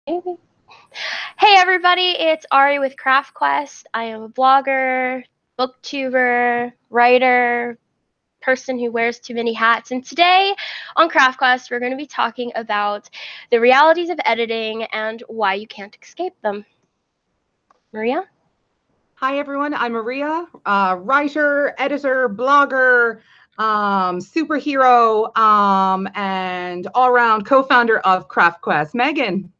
Maybe. Hey everybody, it's Ari with Craft Quest. I am a blogger, booktuber, writer, person who wears too many hats. And today on Craft Quest, we're going to be talking about the realities of editing and why you can't escape them. Maria? Hi, everyone. I'm Maria, writer, editor, blogger, superhero, and all-around co-founder of Craft Quest. Megan.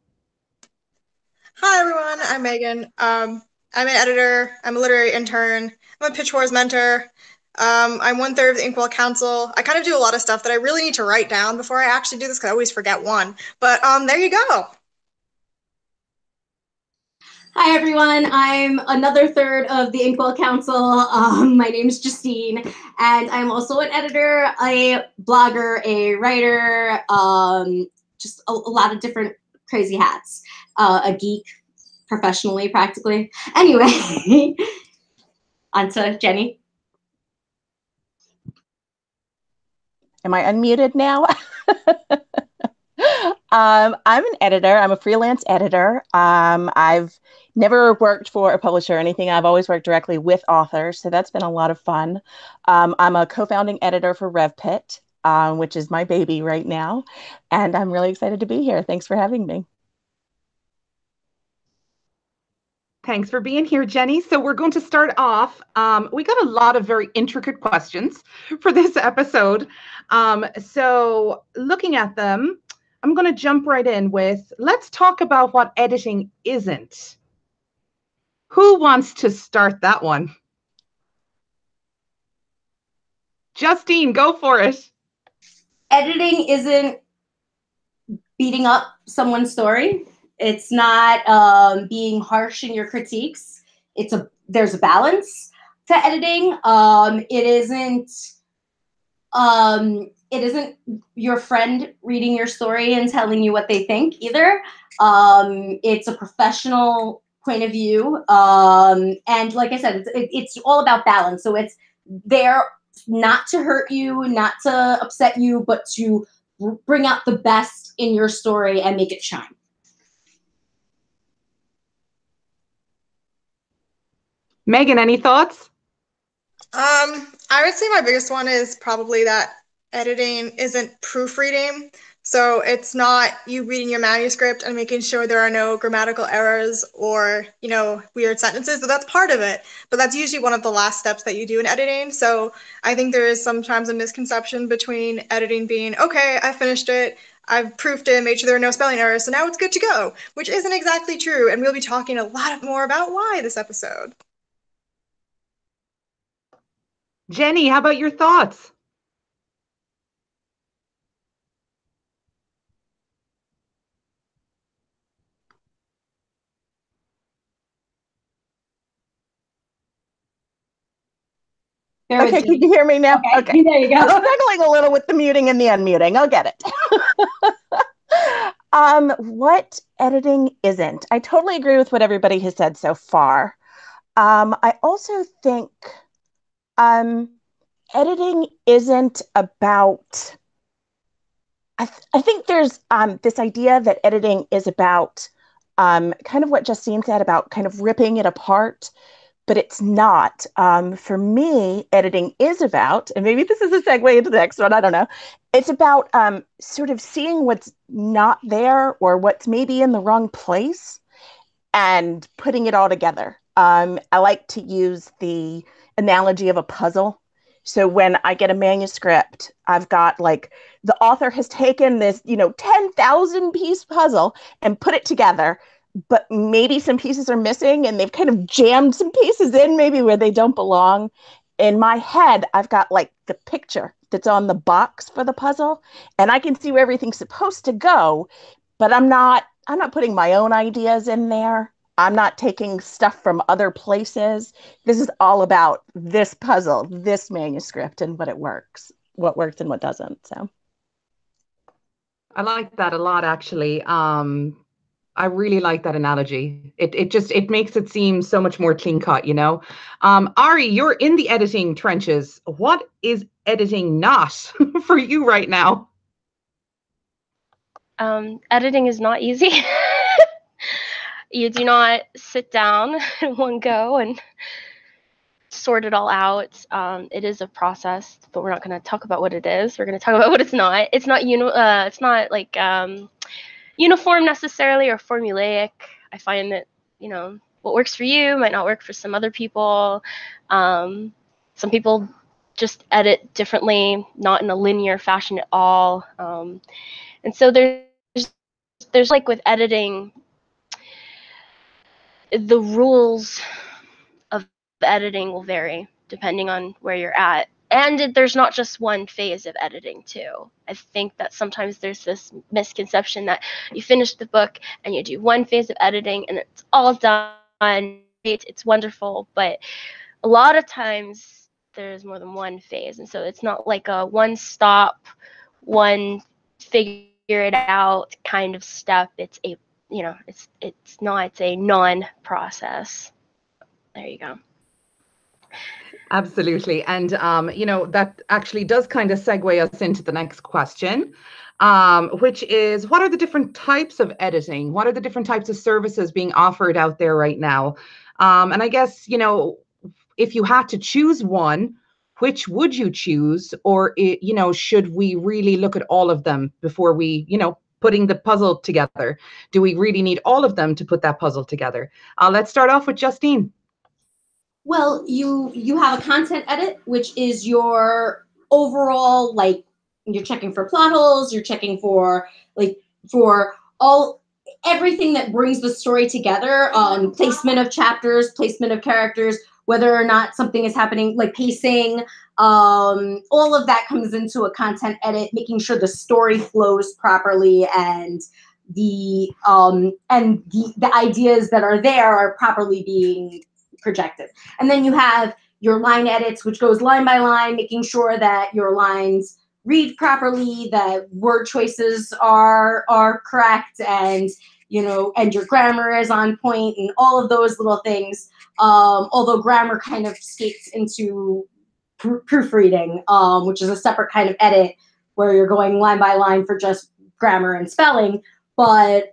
Hi, everyone. I'm Megan. I'm an editor. I'm a literary intern. I'm a Pitch Wars mentor. I'm 1/3 of the Inkwell Council. I kind of do a lot of stuff that I really need to write down before I actually do this because I always forget one. But there you go. Hi, everyone. I'm another third of the Inkwell Council. My name is Justine, and I'm also an editor, a blogger, a writer, just a lot of different crazy hats. A geek, professionally, practically. Anyway, on to Jeni. Am I unmuted now? I'm an editor. I'm a freelance editor. I've never worked for a publisher or anything. I've always worked directly with authors, so that's been a lot of fun. I'm a co-founding editor for RevPit, which is my baby right now, and I'm really excited to be here. Thanks for having me. Thanks for being here, Jeni. So we're going to start off. We got a lot of very intricate questions for this episode. So looking at them, I'm going to jump right in with, let's talk about what editing isn't. Who wants to start that one? Justine, go for it. Editing isn't beating up someone's story. It's not being harsh in your critiques. There's a balance to editing. It isn't your friend reading your story and telling you what they think either. It's a professional point of view. And like I said, it's all about balance. So it's there not to hurt you, not to upset you, but to bring out the best in your story and make it shine. Megan, any thoughts? I would say my biggest one is probably that editing isn't proofreading. So it's not you reading your manuscript and making sure there are no grammatical errors or, weird sentences, but that's part of it. But that's usually one of the last steps that you do in editing. So I think there is sometimes a misconception between editing being, okay, I finished it, I've proofed it, made sure there are no spelling errors, so now it's good to go, which isn't exactly true. And we'll be talking a lot more about why this episode. Jeni, how about your thoughts? Okay, can you hear me now? Okay. There you go. I'm struggling a little with the muting and the unmuting. I'll get it. What editing isn't? I totally agree with what everybody has said so far. I also think editing isn't about, I think there's this idea that editing is about kind of what Justine said about kind of ripping it apart, but it's not. For me, editing is about, and maybe this is a segue into the next one, I don't know. It's about sort of seeing what's not there or what's maybe in the wrong place and putting it all together. I like to use the analogy of a puzzle. So when I get a manuscript, I've got like the author has taken this, 10,000 piece puzzle and put it together, but maybe some pieces are missing and they've kind of jammed some pieces in maybe where they don't belong. In my head, I've got like the picture that's on the box for the puzzle and I can see where everything's supposed to go, but I'm not putting my own ideas in there. I'm not taking stuff from other places. This is all about this puzzle, this manuscript, and what works and what doesn't. So I like that a lot, actually. I really like that analogy. It makes it seem so much more clean cut, Ari, you're in the editing trenches. What is editing not for you right now? Editing is not easy. You do not sit down in one go and sort it all out. It is a process, but we're not going to talk about what it is. We're going to talk about what it's not. It's not it's not like uniform necessarily or formulaic. I find that what works for you might not work for some other people. Some people just edit differently, not in a linear fashion at all. And so there's like with editing, the rules of editing will vary depending on where you're at. And there's not just one phase of editing too. I think that sometimes there's this misconception that you finish the book and you do one phase of editing and it's all done. It's wonderful, but a lot of times there's more than one phase, and so it's not like a one stop, one figure it out kind of step. It's a it's a non-process. There you go. Absolutely. And, that actually does kind of segue us into the next question, which is, what are the different types of editing? What are the different types of services being offered out there right now? And I guess, if you had to choose one, which would you choose? Or, should we really look at all of them before we, putting the puzzle together? Do we really need all of them to put that puzzle together? Let's start off with Justine. Well, you have a content edit, which is your overall, like, you're checking for plot holes, you're checking for everything that brings the story together, placement of chapters, placement of characters, whether or not something is happening, like pacing, all of that comes into a content edit, making sure the story flows properly and the ideas that are there are properly being projected. And then you have your line edits, which goes line by line, making sure that your lines read properly, that word choices are correct, and and your grammar is on point, and all of those little things. Although grammar kind of skates into proofreading, which is a separate kind of edit where you're going line by line for just grammar and spelling. But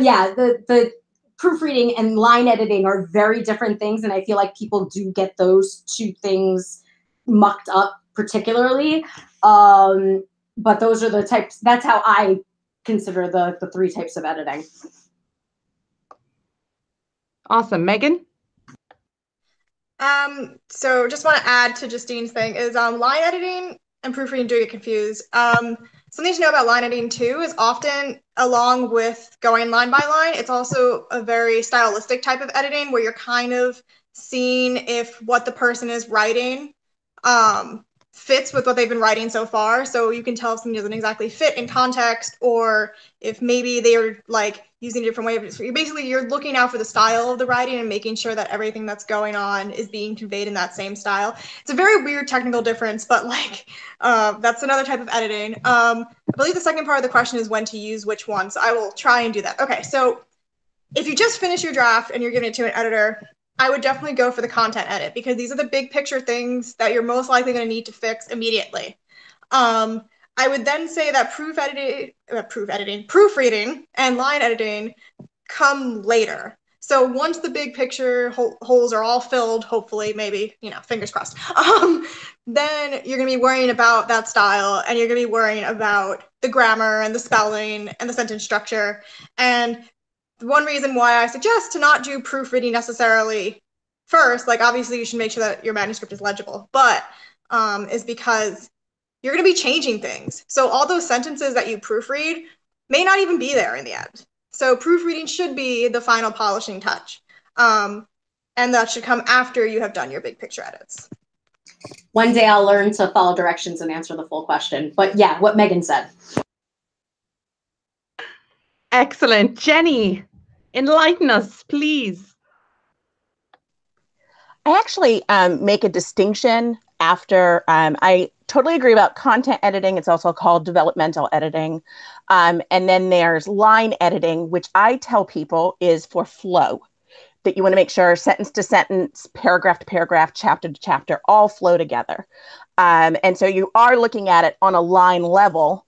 yeah, the proofreading and line editing are very different things, and I feel like people do get those two things mucked up particularly. But those are the types. That's how I consider the three types of editing. Awesome. Megan? So just want to add to Justine's thing is line editing and proofreading do get confused. Something to know about line editing too is often, along with going line by line, it's also a very stylistic type of editing where you're kind of seeing if what the person is writing fits with what they've been writing so far. So you can tell if something doesn't exactly fit in context, or if maybe they're like using a different way of it. Basically, you're looking out for the style of the writing and making sure that everything that's going on is being conveyed in that same style. It's a very weird technical difference, but like that's another type of editing. I believe the second part of the question is when to use which one. So I will try and do that. Okay, so if you just finish your draft and you're giving it to an editor, I would definitely go for the content edit, because these are the big picture things that you're most likely going to need to fix immediately. I would then say that proofreading and line editing come later. So once the big picture holes are all filled, hopefully, maybe, fingers crossed, then you're going to be worrying about that style, and you're going to be worrying about the grammar and the spelling and the sentence structure. And one reason why I suggest to not do proofreading necessarily first, like obviously you should make sure that your manuscript is legible, but is because you're going to be changing things. So all those sentences that you proofread may not even be there in the end. So proofreading should be the final polishing touch. And that should come after you have done your big picture edits. One day I'll learn to follow directions and answer the full question. But yeah, what Megan said. Excellent. Jeni, enlighten us, please. I actually make a distinction after I totally agree about content editing. It's also called developmental editing. And then there's line editing, which I tell people is for flow, that you want to make sure sentence to sentence, paragraph to paragraph, chapter to chapter, all flow together. And so you are looking at it on a line level,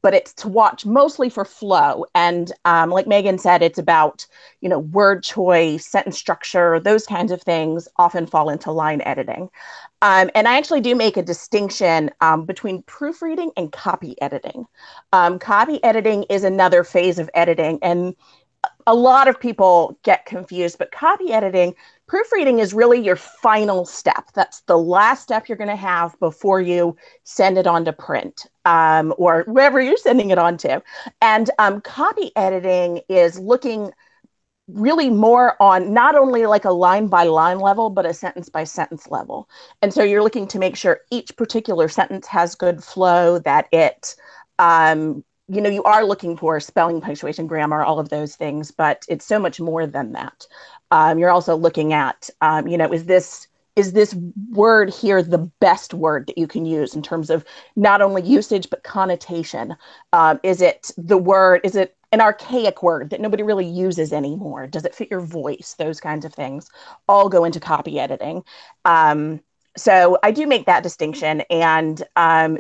but it's to watch mostly for flow. And like Megan said, it's about, word choice, sentence structure, those kinds of things often fall into line editing. And I actually do make a distinction between proofreading and copy editing. Copy editing is another phase of editing, and a lot of people get confused, but copy editing, proofreading is really your final step. That's the last step you're going to have before you send it on to print or wherever you're sending it on to. And copy editing is looking really more on not only like a line by line level, but a sentence by sentence level. And so you're looking to make sure each particular sentence has good flow, that it, you are looking for spelling, punctuation, grammar, all of those things, but it's so much more than that. You're also looking at, is this word here the best word that you can use in terms of not only usage, but connotation? Is it an archaic word that nobody really uses anymore? Does it fit your voice? Those kinds of things all go into copy editing. So I do make that distinction. And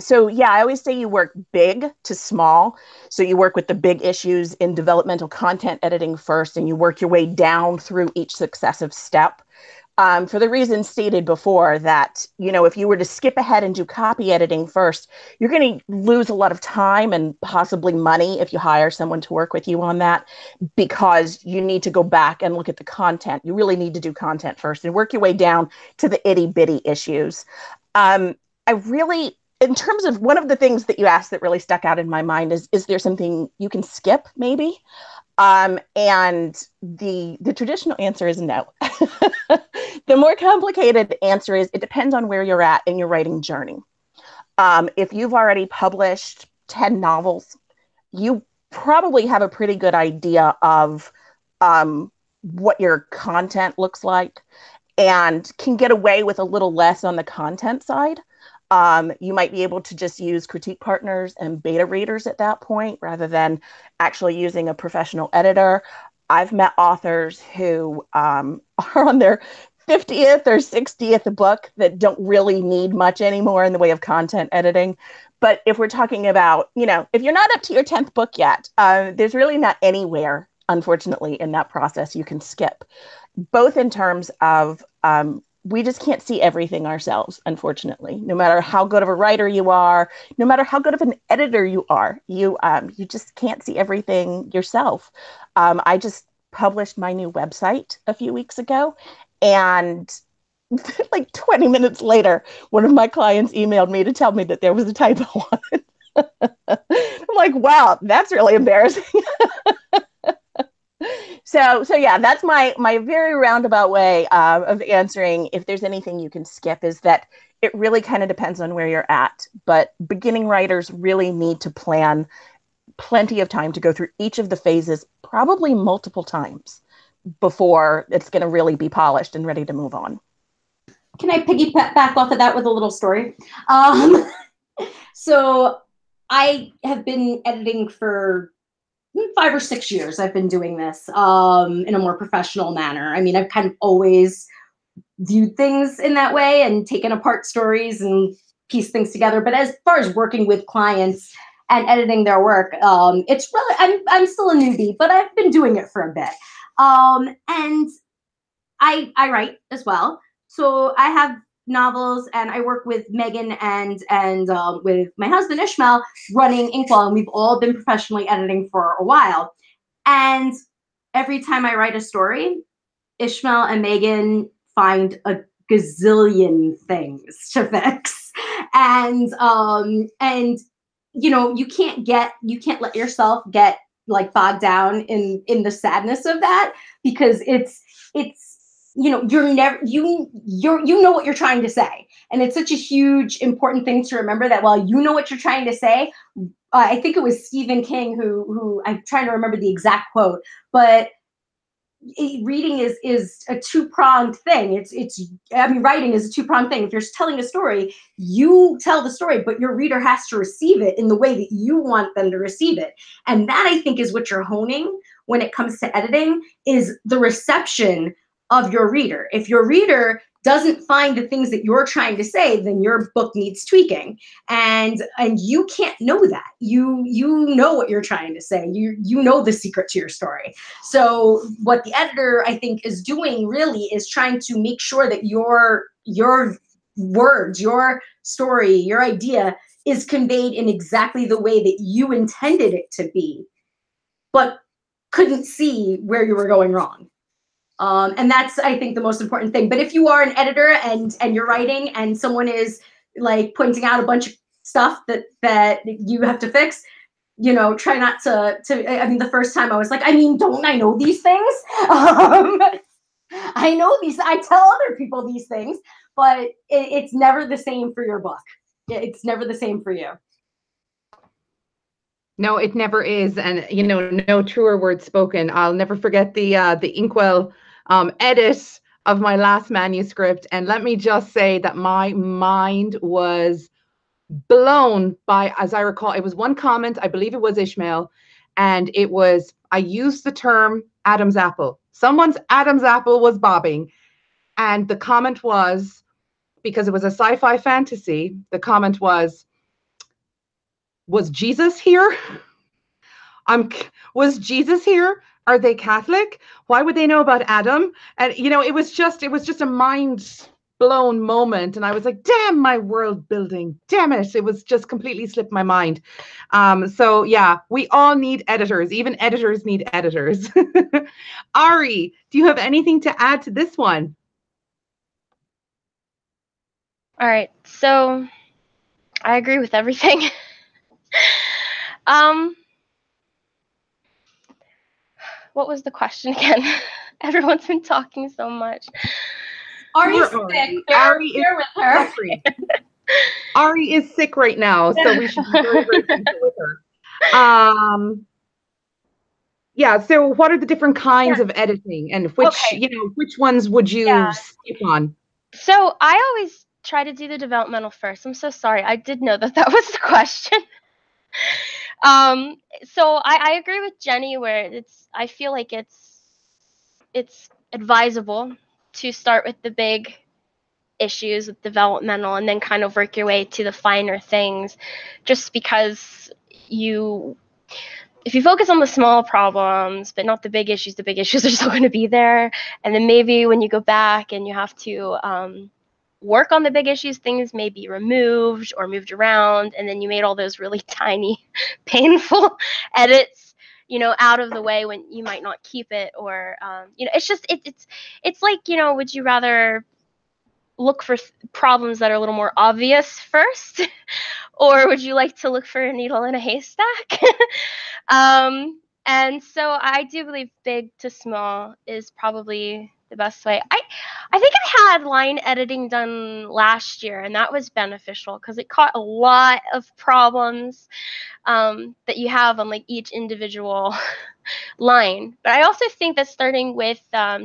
so, yeah, I always say you work big to small. So you work with the big issues in developmental content editing first, and you work your way down through each successive step. For the reasons stated before, that, if you were to skip ahead and do copy editing first, you're going to lose a lot of time and possibly money if you hire someone to work with you on that, because you need to go back and look at the content. You really need to do content first and work your way down to the itty bitty issues. In terms of one of the things that you asked that really stuck out in my mind is there something you can skip maybe? And the traditional answer is no. The more complicated answer is it depends on where you're at in your writing journey. If you've already published 10 novels, you probably have a pretty good idea of what your content looks like and can get away with a little less on the content side. You might be able to just use critique partners and beta readers at that point rather than actually using a professional editor. I've met authors who are on their 50th or 60th book that don't really need much anymore in the way of content editing. But if we're talking about, if you're not up to your 10th book yet, there's really not anywhere, unfortunately, in that process you can skip, both in terms of we just can't see everything ourselves, unfortunately. No matter how good of a writer you are, no matter how good of an editor you are, you just can't see everything yourself. I just published my new website a few weeks ago, and like 20 minutes later, one of my clients emailed me to tell me that there was a typo on it. I'm like, wow, that's really embarrassing. So yeah, that's my very roundabout way of answering if there's anything you can skip, is that it really kind of depends on where you're at. But beginning writers really need to plan plenty of time to go through each of the phases, probably multiple times, before it's going to really be polished and ready to move on. Can I piggyback off of that with a little story? So I have been editing for 5 or 6 years. I've been doing this in a more professional manner. I mean, I've kind of always viewed things in that way and taken apart stories and pieced things together. But as far as working with clients and editing their work, it's really, I'm still a newbie, but I've been doing it for a bit. And I write as well. So I have novels, and I work with Megan and with my husband Ishmael running Inkwell, and we've all been professionally editing for a while. And every time I write a story, Ishmael and Megan find a gazillion things to fix, and you can't let yourself get like bogged down in the sadness of that, because it's you're never, you know what you're trying to say. And it's such a huge, important thing to remember that while you know what you're trying to say, I think it was Stephen King who I'm trying to remember the exact quote, but reading is a two-pronged thing. Writing is a two-pronged thing. If you're telling a story, you tell the story, but your reader has to receive it in the way that you want them to receive it. And that, I think, is what you're honing when it comes to editing, is the reception of your reader. If your reader doesn't find the things that you're trying to say, then your book needs tweaking. And you can't know that. You know what you're trying to say. You know the secret to your story. So what the editor, I think, is doing really is trying to make sure that your words, your story, your idea is conveyed in exactly the way that you intended it to be, but couldn't see where you were going wrong. And that's, I think, the most important thing. But if you are an editor and you're writing and someone is like pointing out a bunch of stuff that you have to fix, you know, try not to, I mean, the first time I was like, I mean, don't I know these things? I know these, I tell other people these things, but it's never the same for your book. It's never the same for you. No, it never is. And, you know, no truer words spoken. I'll never forget the Inkwell edit of my last manuscript. And let me just say that my mind was blown by, as I recall, it was one comment, I believe it was Ishmael, and it was, I used the term Adam's apple. Someone's Adam's apple was bobbing. And the comment was, because it was a sci-fi fantasy, the comment was Jesus here? Was Jesus here? Are they Catholic? Why would they know about Adam? And you know, it was just a mind blown moment, and I was like, damn my world building, damn it, it was just completely slipped my mind. So yeah, we all need editors. Even editors need editors. Ari, do you have anything to add to this one? All right, so I agree with everything. What was the question again? Everyone's been talking so much. Ari's sick. Bear with her. Ari is sick right now, so we should be very, very gentle with her. Yeah, so what are the different kinds of editing, and which, you know, which ones would you skip on? So I always try to do the developmental first. I'm so sorry. I did know that was the question. So I agree with Jeni where I feel like it's advisable to start with the big issues with developmental and then kind of work your way to the finer things, just because if you focus on the small problems but not the big issues are still going to be there. And then maybe when you go back and you have to work on the big issues, things may be removed or moved around, and then you made all those really tiny painful edits, you know, out of the way when you might not keep it. Or you know, it's just it's like, you know, would you rather look for problems that are a little more obvious first or would you like to look for a needle in a haystack? And so I do believe big to small is probably the best way. I think I had line editing done last year, and that was beneficial because it caught a lot of problems that you have on like each individual line. But I also think that starting with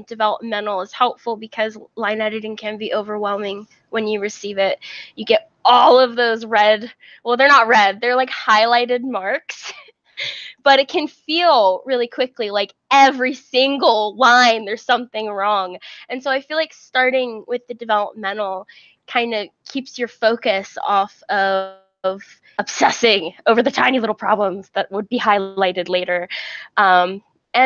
developmental is helpful because line editing can be overwhelming when you receive it. You get all of those red, well, they're not red, they're like highlighted marks. But it can feel really quickly like every single line there's something wrong. And so I feel like starting with the developmental kind of keeps your focus off of obsessing over the tiny little problems that would be highlighted later. And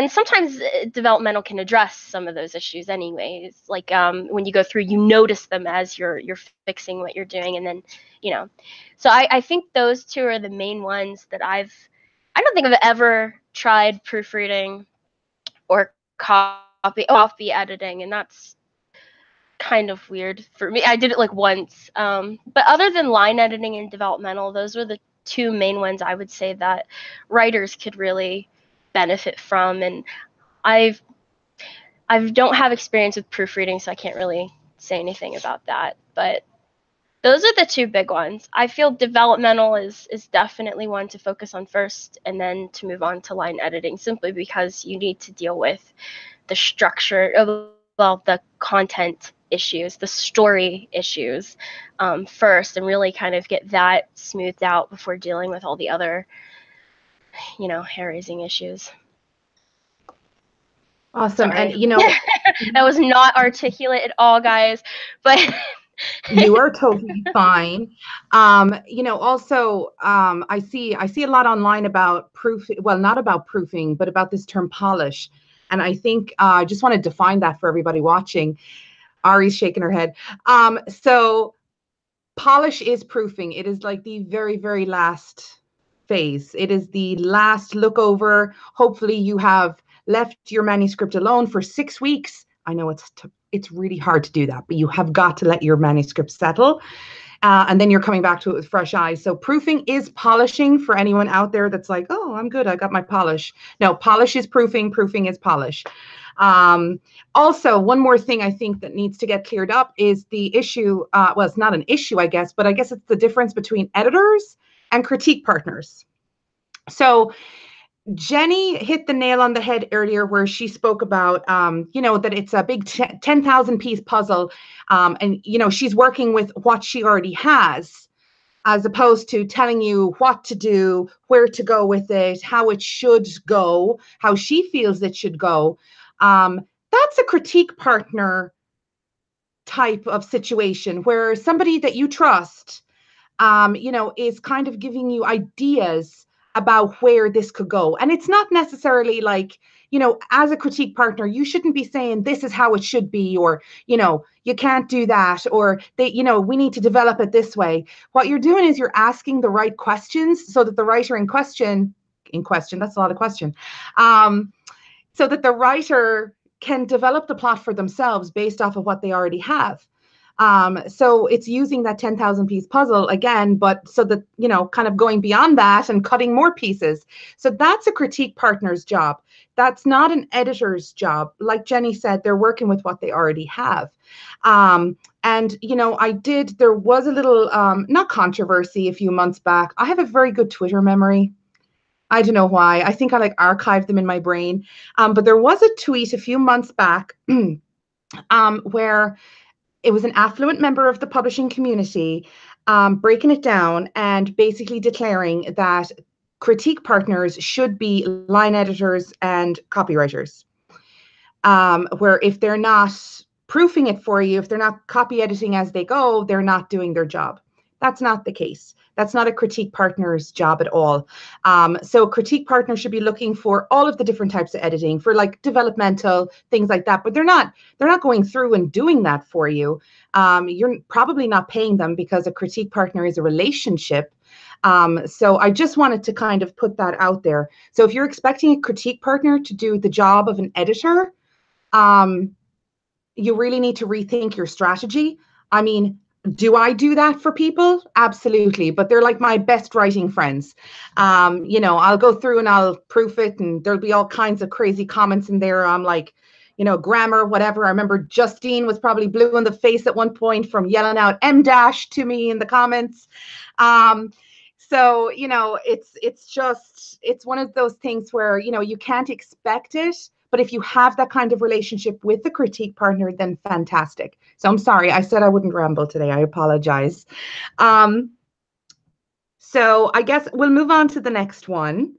sometimes developmental can address some of those issues anyways. Like when you go through, you notice them as you're fixing what you're doing. And then, you know, so I think those two are the main ones that I don't think I've ever tried proofreading or copy editing, and that's kind of weird for me. I did it like once. But other than line editing and developmental, those were the two main ones I would say that writers could really benefit from. And I don't have experience with proofreading, so I can't really say anything about that. But those are the two big ones. I feel developmental is definitely one to focus on first, and then to move on to line editing, simply because you need to deal with the structure of, well, the content issues, the story issues first, and really kind of get that smoothed out before dealing with all the other, you know, hair-raising issues. Awesome. Sorry. And, you know, That was not articulate at all, guys. But You are totally fine. Also, I see a lot online about proof. Well, not about proofing, but about this term polish. And I think I just want to define that for everybody watching. Ari's shaking her head. So polish is proofing. It is like the very, very last phase. It is the last look over. Hopefully you have left your manuscript alone for 6 weeks. I know it's really hard to do that, but you have got to let your manuscript settle. And then you're coming back to it with fresh eyes. So proofing is polishing for anyone out there that's like, oh, I'm good, I got my polish. No, polish is proofing, proofing is polish. Also, one more thing I think that needs to get cleared up is the issue, well, it's not an issue, I guess, but I guess it's the difference between editors and critique partners. So Jeni hit the nail on the head earlier where she spoke about, that it's a big 10,000 piece puzzle. And, she's working with what she already has, as opposed to telling you what to do, where to go with it, how it should go, how she feels it should go. That's a critique partner type of situation where somebody that you trust, is kind of giving you ideas about where this could go. And it's not necessarily like, as a critique partner, you shouldn't be saying this is how it should be, or, you can't do that, or we need to develop it this way. What you're doing is you're asking the right questions so that the writer in question, that's a lot of question, so that the writer can develop the plot for themselves based off of what they already have. So it's using that 10,000 piece puzzle again, but so that, kind of going beyond that and cutting more pieces. So that's a critique partner's job. That's not an editor's job. Like Jeni said, they're working with what they already have. There was a little, not controversy a few months back. I have a very good Twitter memory. I don't know why. I think I archived them in my brain. But there was a tweet a few months back where it was an affluent member of the publishing community breaking it down and basically declaring that critique partners should be line editors and copywriters, where if they're not proofing it for you, if they're not copy editing as they go, they're not doing their job. That's not the case. That's not a critique partner's job at all. So critique partner should be looking for all of the different types of editing for like developmental things like that, but they're not going through and doing that for you. You're probably not paying them because a critique partner is a relationship. So I just wanted to kind of put that out there. So if you're expecting a critique partner to do the job of an editor, you really need to rethink your strategy. I mean, do I do that for people? Absolutely. But they're like my best writing friends. I'll go through and I'll proof it and there'll be all kinds of crazy comments in there. I'm like, grammar, whatever. I remember Justine was probably blue in the face at one point from yelling out M dash to me in the comments. So, it's one of those things where, you can't expect it. But if you have that kind of relationship with the critique partner, then fantastic. So I'm sorry, I said I wouldn't ramble today. I apologize. So I guess we'll move on to the next one.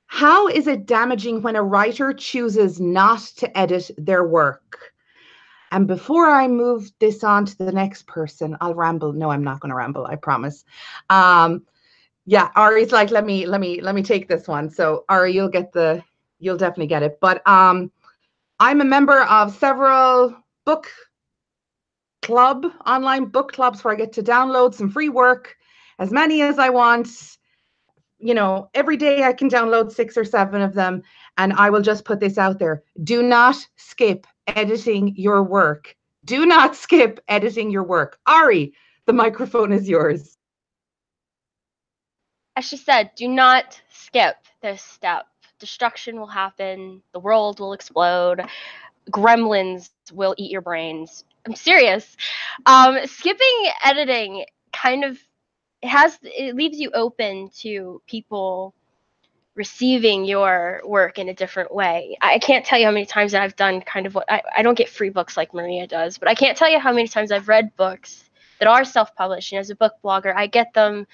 How is it damaging when a writer chooses not to edit their work? And before I move this on to the next person, I'll ramble. No, I'm not going to ramble, I promise. Yeah, Ari's like, let me take this one. So Ari, you'll definitely get it. But I'm a member of several online book clubs where I get to download some free work, as many as I want. Every day I can download 6 or 7 of them. And I will just put this out there. Do not skip editing your work. Do not skip editing your work. Ari, the microphone is yours. As she said, do not skip this step. Destruction will happen. The world will explode. Gremlins will eat your brains. I'm serious. Skipping editing kind of it leaves you open to people receiving your work in a different way. I can't tell you how many times I've done kind of what I don't get free books like Maria does, but I can't tell you how many times I've read books that are self-published. And as a book blogger, I get them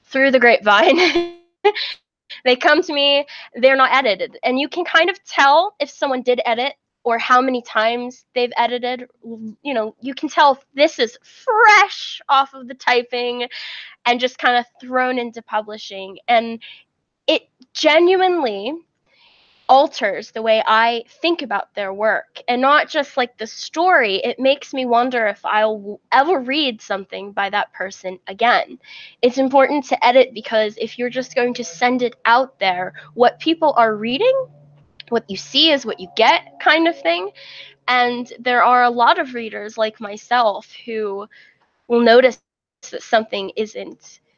through the grapevine. They come to me, they're not edited. And you can kind of tell if someone did edit or how many times they've edited. You know, you can tell if this is fresh off of the typing and just kind of thrown into publishing. And it genuinely alters the way I think about their work, and not just like the story. It makes me wonder if I'll ever read something by that person again. It's important to edit, because if you're just going to send it out there, what people are reading, what you see is what you get, kind of thing. And there are a lot of readers like myself who will notice that something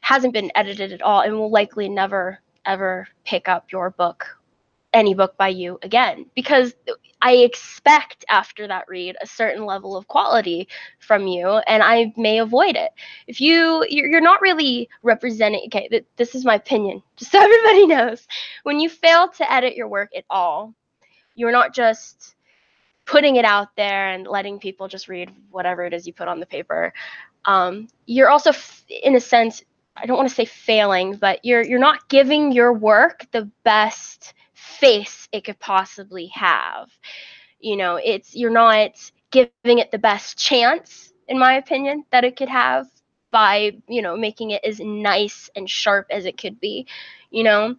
hasn't been edited at all, and will likely never ever pick up any book by you again, because I expect after that read a certain level of quality from you, and I may avoid it. If you're not really representing, okay, this is my opinion, just so everybody knows, when you fail to edit your work at all, you're not just putting it out there and letting people just read whatever it is you put on the paper. You're also, in a sense, I don't want to say failing, but you're not giving your work the best face it could possibly have. You know, you're not giving it the best chance, in my opinion, that it could have, by, you know, making it as nice and sharp as it could be, you know.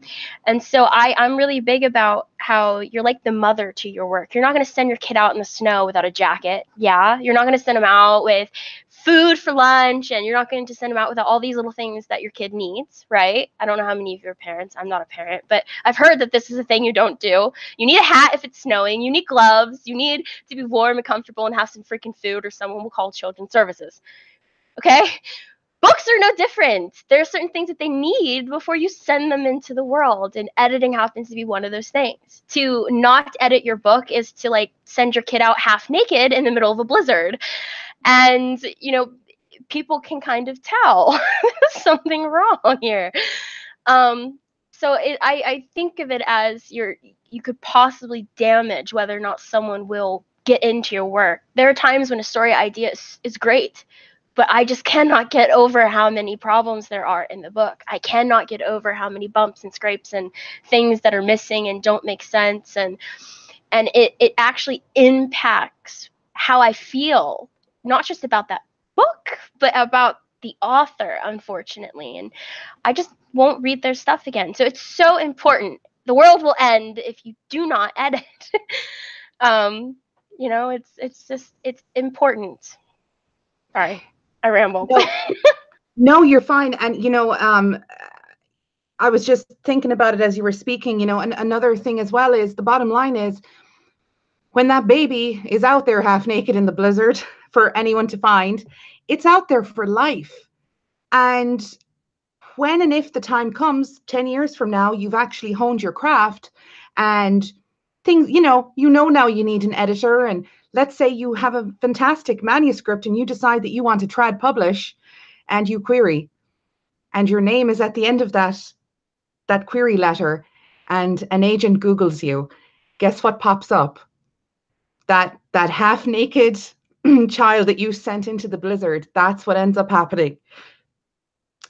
And so I'm really big about how you're like the mother to your work. You're not going to send your kid out in the snow without a jacket. Yeah, you're not going to send them out with food for lunch, and you're not going to send them out without all these little things that your kid needs, right? I don't know how many of you are parents. I'm not a parent, but I've heard that this is a thing you don't do. You need a hat if it's snowing. You need gloves. You need to be warm and comfortable and have some freaking food, or someone will call children's services. Okay? Books are no different. There are certain things that they need before you send them into the world, and editing happens to be one of those things. To not edit your book is to, like, send your kid out half naked in the middle of a blizzard. And, you know, people can kind of tell there's something wrong here. So I think of it as you could possibly damage whether or not someone will get into your work. There are times when a story idea is great, but I just cannot get over how many problems there are in the book. I cannot get over how many bumps and scrapes and things that are missing and don't make sense. And it actually impacts how I feel, not just about that book, but about the author, unfortunately. And I just won't read their stuff again. So it's so important. The world will end if you do not edit. You know, it's important. Sorry, I rambled. No, you're fine. And, you know, I was just thinking about it as you were speaking, you know, and another thing as well is the bottom line is, when that baby is out there half naked in the blizzard for anyone to find, it's out there for life. And when and if the time comes 10 years from now, you've actually honed your craft and things, you know now you need an editor. And let's say you have a fantastic manuscript and you decide that you want to trad publish, and you query, and your name is at the end of that query letter, and an agent Googles you. Guess what pops up? That half naked child that you sent into the blizzard. That's what ends up happening.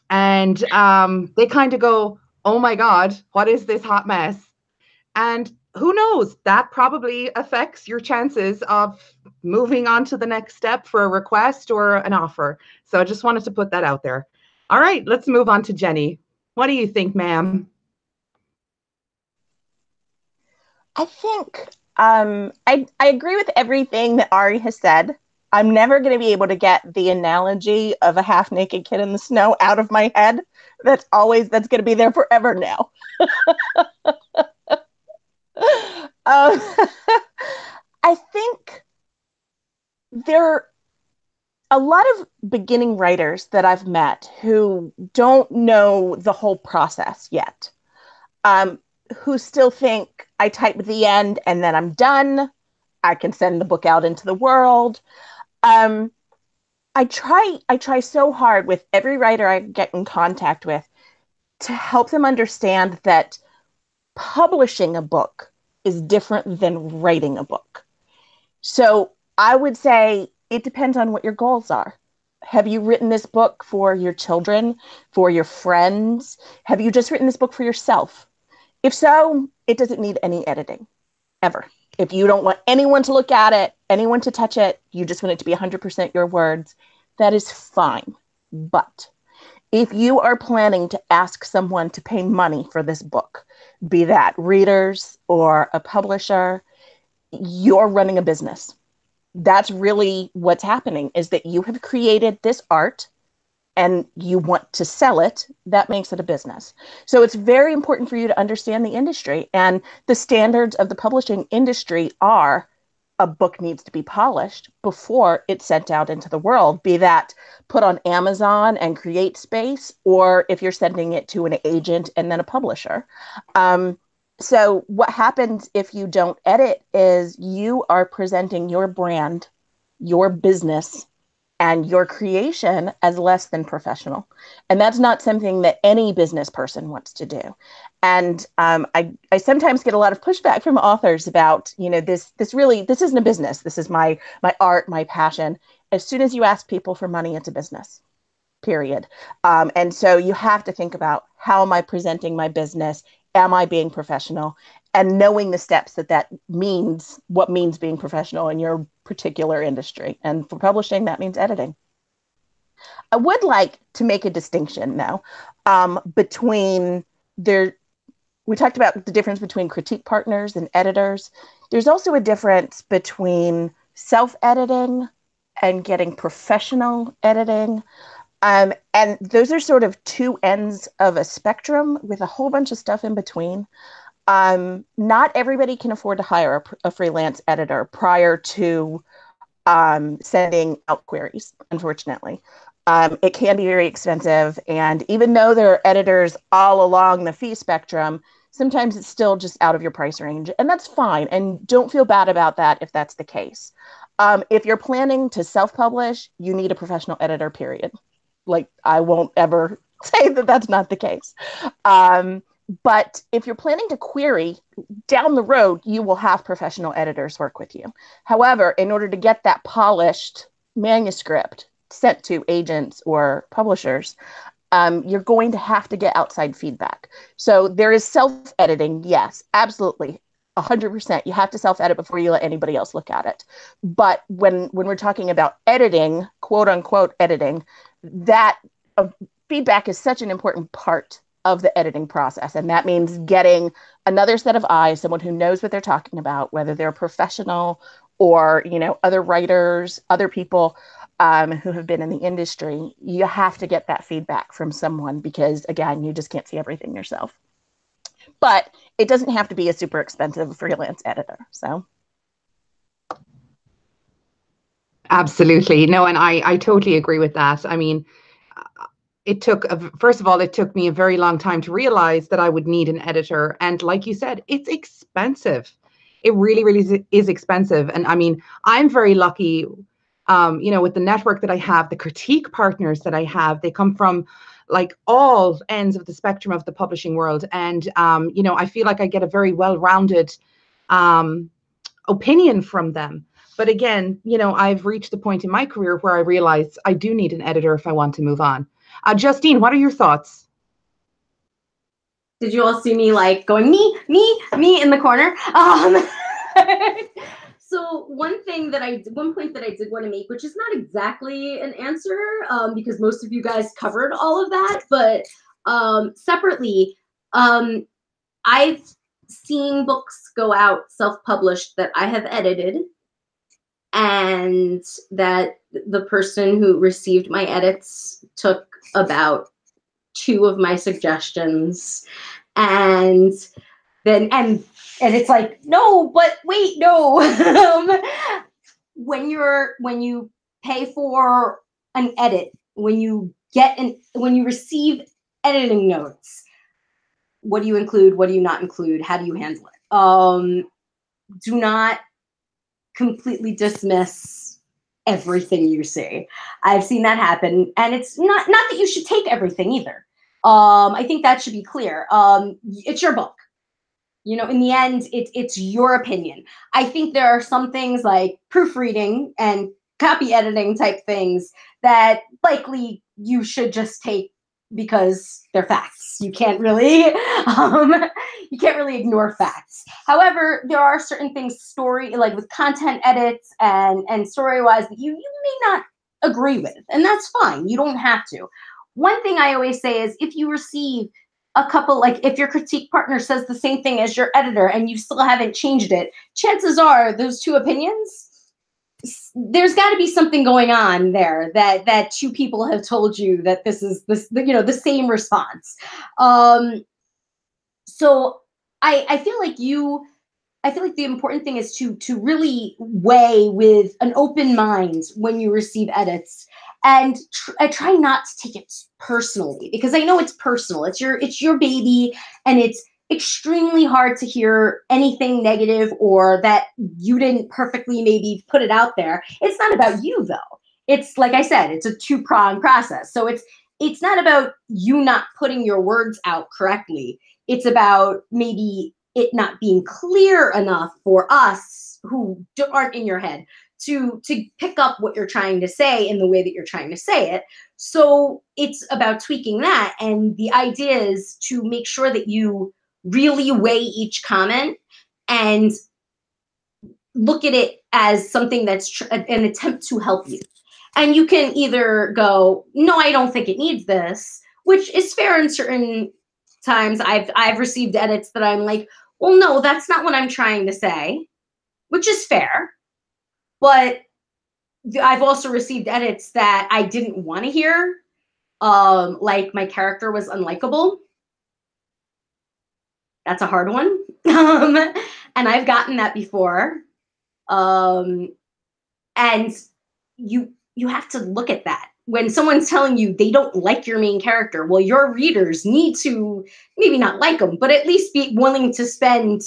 And they kind of go, oh my God, what is this hot mess? And who knows, that probably affects your chances of moving on to the next step for a request or an offer. So I just wanted to put that out there. All right, let's move on to Jeni. What do you think, ma'am? I think I agree with everything that Ari has said. I'm never going to be able to get the analogy of a half-naked kid in the snow out of my head. That's going to be there forever now. I think there are a lot of beginning writers that I've met who don't know the whole process yet, who still think I type the end and then I'm done. I can send the book out into the world. I try so hard with every writer I get in contact with to help them understand that publishing a book is different than writing a book. So I would say it depends on what your goals are. Have you written this book for your children, for your friends? Have you just written this book for yourself? If so, it doesn't need any editing, ever. If you don't want anyone to look at it, anyone to touch it, you just want it to be 100% your words, that is fine. But if you are planning to ask someone to pay money for this book, be that readers or a publisher, you're running a business. That's really what's happening, is that you have created this art and you want to sell it. That makes it a business. So it's very important for you to understand the industry, and the standards of the publishing industry are a book needs to be polished before it's sent out into the world, be that put on Amazon and create space, or if you're sending it to an agent and then a publisher. So what happens if you don't edit is you are presenting your brand, your business, and your creation as less than professional. And that's not something that any business person wants to do. And I sometimes get a lot of pushback from authors about, this isn't a business. This is my art, my passion. As soon as you ask people for money, it's a business, period. And so you have to think about, how am I presenting my business? Am I being professional? And knowing the steps that means, what means being professional in your particular industry. And for publishing, that means editing. I would like to make a distinction now between we talked about the difference between critique partners and editors. There's also a difference between self-editing and getting professional editing. And those are sort of two ends of a spectrum with a whole bunch of stuff in between. Not everybody can afford to hire a freelance editor prior to sending out queries, unfortunately. It can be very expensive. And even though there are editors all along the fee spectrum, sometimes it's still just out of your price range. And that's fine. And don't feel bad about that if that's the case. If you're planning to self-publish, you need a professional editor, period. Like, I won't ever say that that's not the case. But if you're planning to query, down the road, you will have professional editors work with you. However, in order to get that polished manuscript sent to agents or publishers, you're going to have to get outside feedback. So there is self-editing, yes, absolutely. 100%. You have to self-edit before you let anybody else look at it. But when we're talking about editing, quote unquote editing, that feedback is such an important part of the editing process. And that means getting another set of eyes, someone who knows what they're talking about, whether they're professional or, other writers, other people who have been in the industry. You have to get that feedback from someone because, again, you just can't see everything yourself. But it doesn't have to be a super expensive freelance editor. So. Absolutely. No, and I totally agree with that. I mean, first of all, it took me a very long time to realize that I would need an editor. And like you said, it's expensive. It really, really is expensive. And I mean, I'm very lucky, with the network that I have, the critique partners that I have, they come from like all ends of the spectrum of the publishing world. And, I feel like I get a very well-rounded opinion from them. But again, I've reached the point in my career where I realize I do need an editor if I want to move on. Justine, what are your thoughts? Did you all see me like going me in the corner? So one point that I did want to make, which is not exactly an answer, because most of you guys covered all of that, but separately, I've seen books go out self-published that I have edited, and that the person who received my edits took about 2 of my suggestions, and it's like, no, but wait, no. When you pay for an edit, when you receive editing notes, what do you include? What do you not include? How do you handle it? Do not completely dismiss everything you see. I've seen that happen, and it's not that you should take everything either. I think that should be clear. It's your book. In the end, it's your opinion. I think there are some things like proofreading and copy editing type things that likely you should just take because they're facts. You can't really, you can't really ignore facts. However, there are certain things like with content edits and story-wise that you may not agree with, and that's fine. You don't have to. One thing I always say is if you receive a couple, like if your critique partner says the same thing as your editor and you still haven't changed it, chances are those two opinions, there's got to be something going on there that two people have told you that this is the same response. So I feel like the important thing is to really weigh with an open mind when you receive edits, and I try not to take it personally, because I know it's personal. It's your baby, and it's extremely hard to hear anything negative or that you didn't perfectly maybe put it out there. It's not about you though. It's like I said, it's a two-pronged process. So it's not about you not putting your words out correctly. It's about maybe it not being clear enough for us who aren't in your head to pick up what you're trying to say in the way that you're trying to say it. So it's about tweaking that. And the idea is to make sure that you really weigh each comment and look at it as something that's an attempt to help you. And you can either go, no, I don't think it needs this, which is fair in certain times. I've received edits that I'm like, well, no, that's not what I'm trying to say, which is fair. But I've also received edits that I didn't want to hear, like my character was unlikable. That's a hard one. And I've gotten that before. And you have to look at that. When someone's telling you they don't like your main character, well, your readers need to maybe not like them, but at least be willing to spend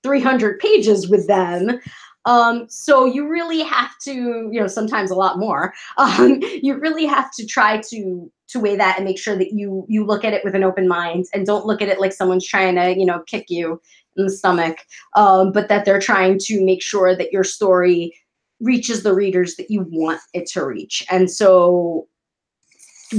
300 pages with them. So you really have to, sometimes a lot more. You really have to try to weigh that and make sure that you look at it with an open mind and don't look at it like someone's trying to, kick you in the stomach, but that they're trying to make sure that your story reaches the readers that you want it to reach. And so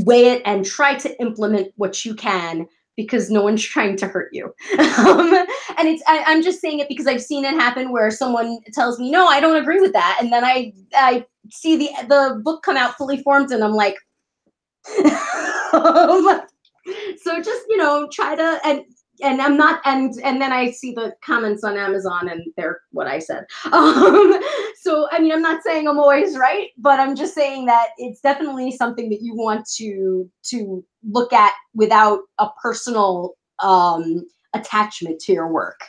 weigh it and try to implement what you can, because no one's trying to hurt you. And I'm just saying it because I've seen it happen where someone tells me, no, I don't agree with that. And then I see the book come out fully formed and I'm like, so just, try to, and I'm not, and then I see the comments on Amazon and they're what I said. So, I mean, I'm not saying I'm always right, but I'm just saying that it's definitely something that you want to look at without a personal attachment to your work.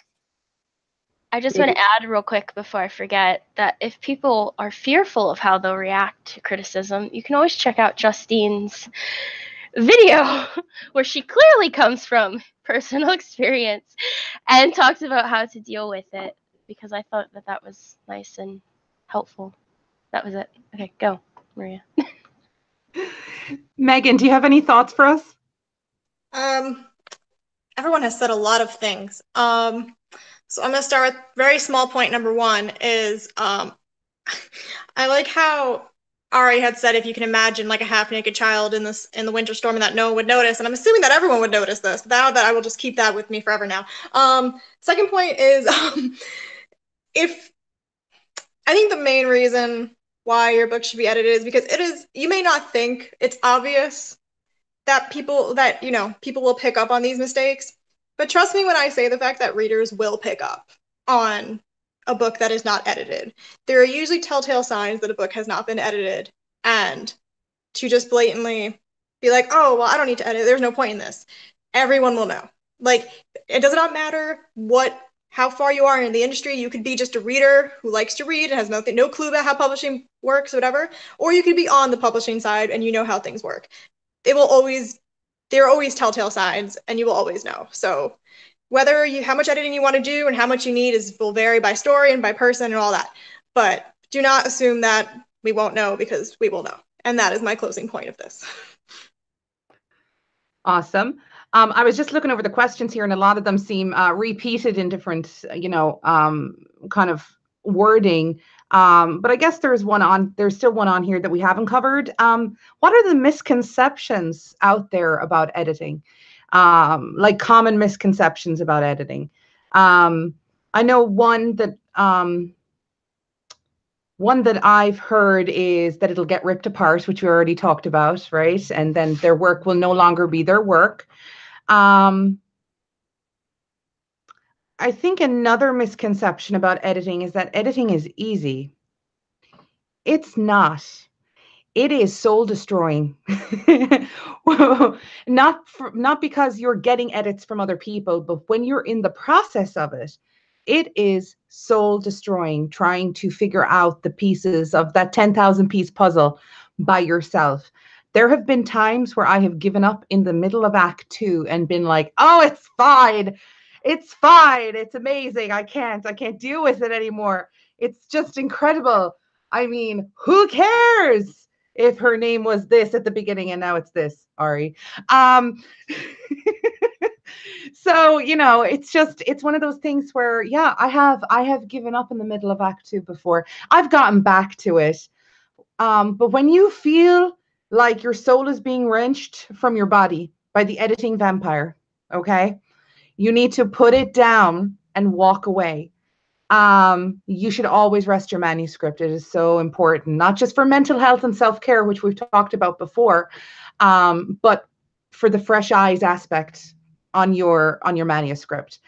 I just want to add real quick before I forget that if people are fearful of how they'll react to criticism, you can always check out Justine's video where she clearly comes from personal experience and talks about how to deal with it, because I thought that was nice and helpful. That was it. Okay, go, Maria. Megan, do you have any thoughts for us? Everyone has said a lot of things. So I'm going to start with very small point number one is I like how Ari had said if you can imagine like a half-naked child in the winter storm and that no one would notice, and I'm assuming that everyone would notice this. Now that I will just keep that with me forever now. Second point is I think the main reason why your book should be edited is because you may not think it's obvious that people will pick up on these mistakes. But trust me when I say the fact that readers will pick up on a book that is not edited. There are usually telltale signs that a book has not been edited, and to just blatantly be like, oh, well, I don't need to edit. There's no point in this. Everyone will know. Like, it does not matter how far you are in the industry. You could be just a reader who likes to read and has no clue about how publishing works or whatever, or you could be on the publishing side and you know how things work. There are always telltale signs, and you will always know. So how much editing you want to do and how much you need will vary by story and by person and all that. But do not assume that we won't know, because we will know. And that is my closing point of this. Awesome. I was just looking over the questions here, and a lot of them seem repeated in different, kind of wording. But I guess there's still one on here that we haven't covered. What are the misconceptions out there about editing? like common misconceptions about editing. I know one that I've heard is that it'll get ripped apart, which we already talked about, right? And then their work will no longer be their work. I think another misconception about editing is that editing is easy. It's not. It is soul destroying. Not because you're getting edits from other people, but when you're in the process of it, it is soul destroying trying to figure out the pieces of that 10,000 piece puzzle by yourself. There have been times where I have given up in the middle of Act 2 and been like, oh, it's fine. It's fine. It's amazing. I can't deal with it anymore. It's just incredible. I mean, who cares if her name was this at the beginning and now it's this, Ari? So, it's one of those things where, yeah, I have given up in the middle of Act 2 before. I've gotten back to it. But when you feel like your soul is being wrenched from your body by the editing vampire, okay, you need to put it down and walk away. You should always rest your manuscript. It is so important, not just for mental health and self-care, which we've talked about before, but for the fresh eyes aspect on your manuscript.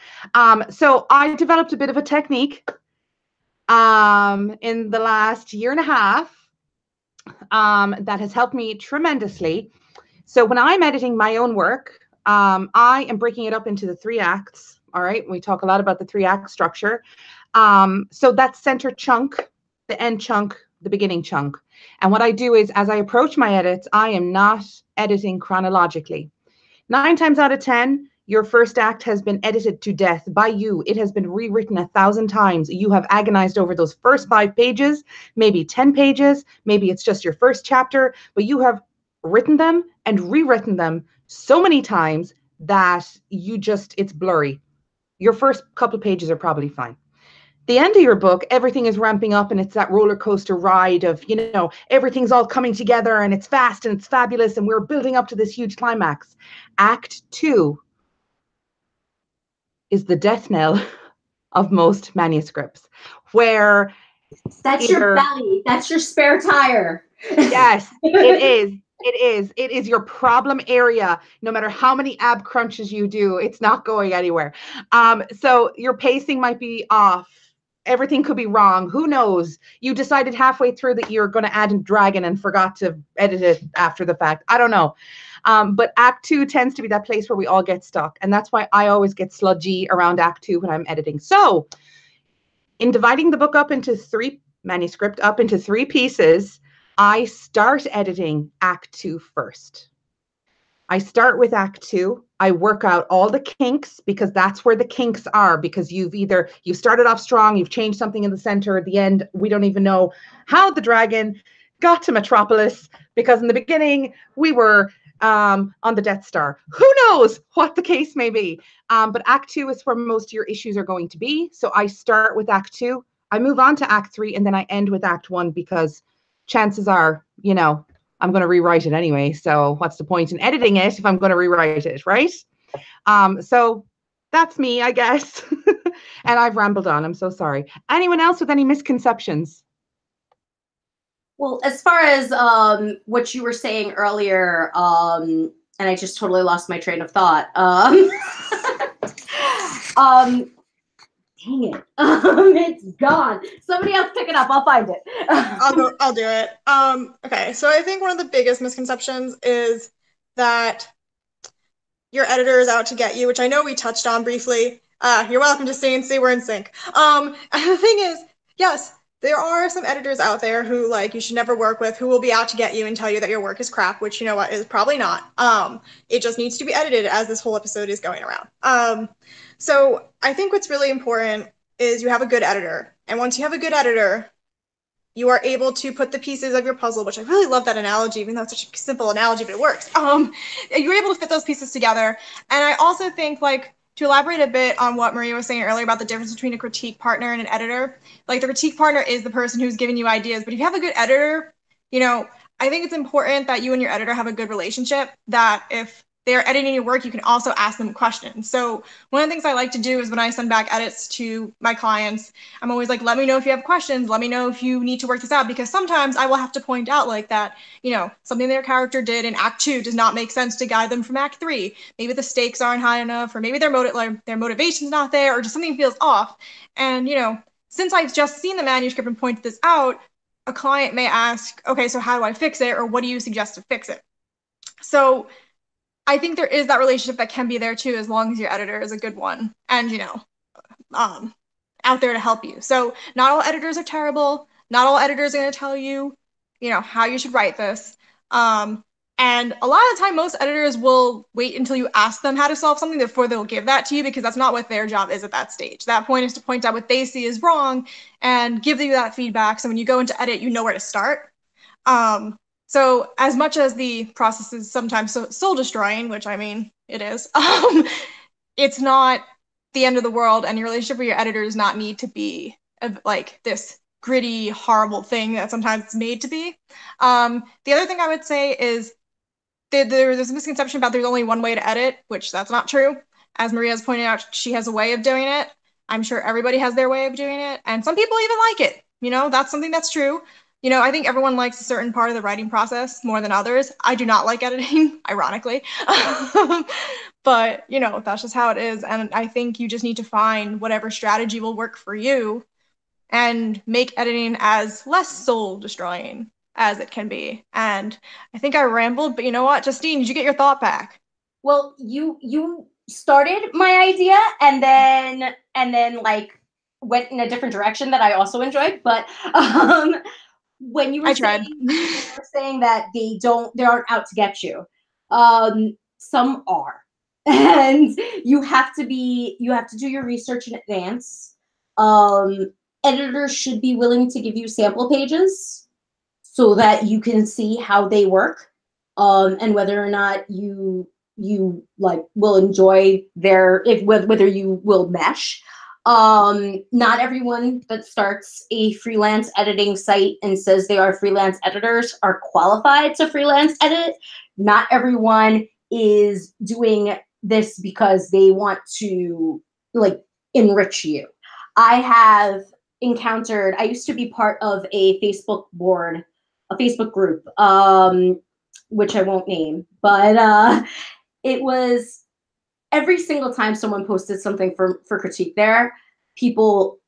So I developed a bit of a technique in the last year and a half that has helped me tremendously. So when I'm editing my own work, I am breaking it up into the 3 acts. All right, we talk a lot about the 3-act structure. So that center chunk, the end chunk, the beginning chunk. And what I do is, as I approach my edits, I am not editing chronologically. 9 times out of 10, your first act has been edited to death by you. It has been rewritten 1,000 times. You have agonized over those first 5 pages, maybe 10 pages, maybe it's just your first chapter, but you have written them and rewritten them so many times that it's blurry. Your first couple of pages are probably fine. The end of your book, everything is ramping up and it's that roller coaster ride of, everything's all coming together and it's fast and it's fabulous and we're building up to this huge climax. Act 2 is the death knell of most manuscripts, where that's your belly, that's your spare tire. Yes, it is. It is your problem area. No matter how many ab crunches you do, it's not going anywhere. So your pacing might be off. Everything could be wrong. Who knows? You decided halfway through that you're going to add a dragon and forgot to edit it after the fact. I don't know. But Act 2 tends to be that place where we all get stuck. And that's why I always get sludgy around Act 2 when I'm editing. So in dividing the book up into 3 pieces, I start editing Act 2 first. I start with Act 2. I work out all the kinks because that's where the kinks are, because you started off strong, you've changed something in the center, at the end, we don't even know how the dragon got to Metropolis, because in the beginning we were on the Death Star. Who knows what the case may be? But Act 2 is where most of your issues are going to be. So I start with Act 2. I move on to Act 3, and then I end with Act 1 because chances are, I'm going to rewrite it anyway. So what's the point in editing it if I'm going to rewrite it, right? So that's me, I guess. And I've rambled on. I'm so sorry. Anyone else with any misconceptions? Well, as far as what you were saying earlier, and I just totally lost my train of thought. Dang it. It's gone. Somebody else pick it up. I'll find it. I'll do it. Okay, so I think one of the biggest misconceptions is that your editor is out to get you, which I know we touched on briefly. You're welcome, Justine. See, we're in sync. And the thing is, yes, there are some editors out there who you should never work with, who will be out to get you and tell you that your work is crap, which you know what is probably not. It just needs to be edited as this whole episode is going around. So I think what's really important is you have a good editor. And once you have a good editor, you are able to put the pieces of your puzzle, which I really love that analogy, even though it's such a simple analogy, but it works. You're able to fit those pieces together. And I also think, to elaborate a bit on what Maria was saying earlier about the difference between a critique partner and an editor, the critique partner is the person who's giving you ideas. But if you have a good editor, I think it's important that you and your editor have a good relationship, that if they are editing your work, you can also ask them questions. So one of the things I like to do is when I send back edits to my clients, I'm always like, let me know if you have questions. Let me know if you need to work this out, because sometimes I will have to point out like that, you know, something their character did in Act 2 does not make sense to guide them from Act 3. Maybe the stakes aren't high enough, or maybe their motivation's not there, or just something feels off. And, you know, since I've just seen the manuscript and pointed this out, a client may ask, okay, so how do I fix it? Or what do you suggest to fix it? So I think there is that relationship that can be there too, as long as your editor is a good one and, you know, out there to help you. So not all editors are terrible. Not all editors are going to tell you, you know, how you should write this. And a lot of the time, most editors will wait until you ask them how to solve something before they'll give that to you, because that's not what their job is at that stage. That point is to point out what they see is wrong and give you that feedback. So when you go into edit, you know where to start. So as much as the process is sometimes soul destroying, which I mean, it is, it's not the end of the world, and your relationship with your editor does not need to be like this gritty, horrible thing that sometimes it's made to be. The other thing I would say is there's a misconception about there's only one way to edit, which that's not true. As Maria's pointed out, she has a way of doing it. I'm sure everybody has their way of doing it, and some people even like it. You know, that's something that's true. You know, I think everyone likes a certain part of the writing process more than others. I do not like editing, ironically. But, you know, that's just how it is. And I think you just need to find whatever strategy will work for you and make editing as less soul destroying as it can be. And I think I rambled, but you know what, Justine, did you get your thought back? Well, you started my idea and then like went in a different direction that I also enjoyed. But when you were saying that they aren't out to get you, some are. And you have to do your research in advance. Editors should be willing to give you sample pages so that you can see how they work, and whether or not you like will enjoy whether you will mesh. Not everyone that starts a freelance editing site and says they are freelance editors are qualified to freelance edit. Not everyone is doing this because they want to like enrich you. I used to be part of a Facebook group, which I won't name, but it was every single time someone posted something for critique there, people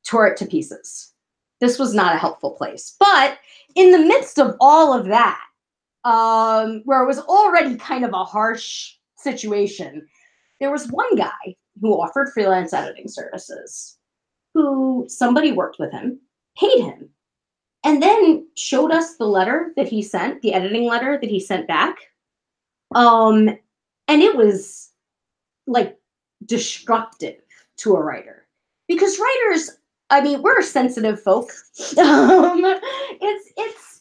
tore it to pieces. This was not a helpful place. But in the midst of all of that, where it was already kind of a harsh situation, there was one guy who offered freelance editing services, who somebody worked with him, paid him, and then showed us the letter that he sent, the editing letter that he sent back. And it was like destructive to a writer, because writers, I mean, we're sensitive folk. It's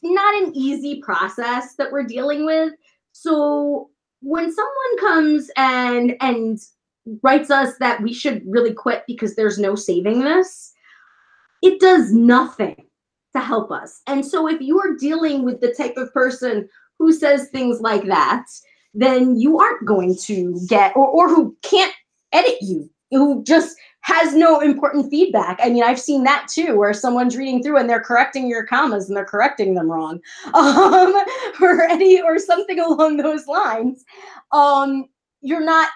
not an easy process that we're dealing with. So when someone comes and writes us that we should really quit because there's no saving this, it does nothing to help us. And so if you are dealing with the type of person who says things like that, then you aren't going to get, or who can't edit you, who just has no important feedback. I mean, I've seen that too, where someone's reading through and they're correcting your commas and they're correcting them wrong, or something along those lines. You're not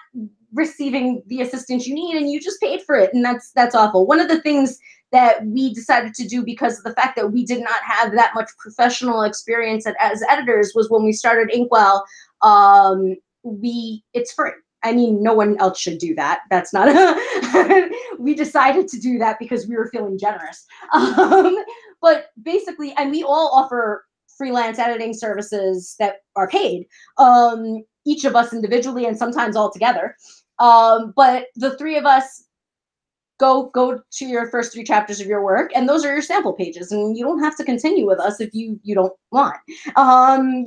receiving the assistance you need, and you just paid for it, and that's awful. One of the things that we decided to do, because of the fact that we did not have that much professional experience as editors, was when we started Inkwell, it's free. I mean, no one else should do that. That's not we decided to do that because we were feeling generous. But basically, and we all offer freelance editing services that are paid, each of us individually and sometimes all together. But the three of us go to your first 3 chapters of your work, and those are your sample pages, and you don't have to continue with us if you don't want.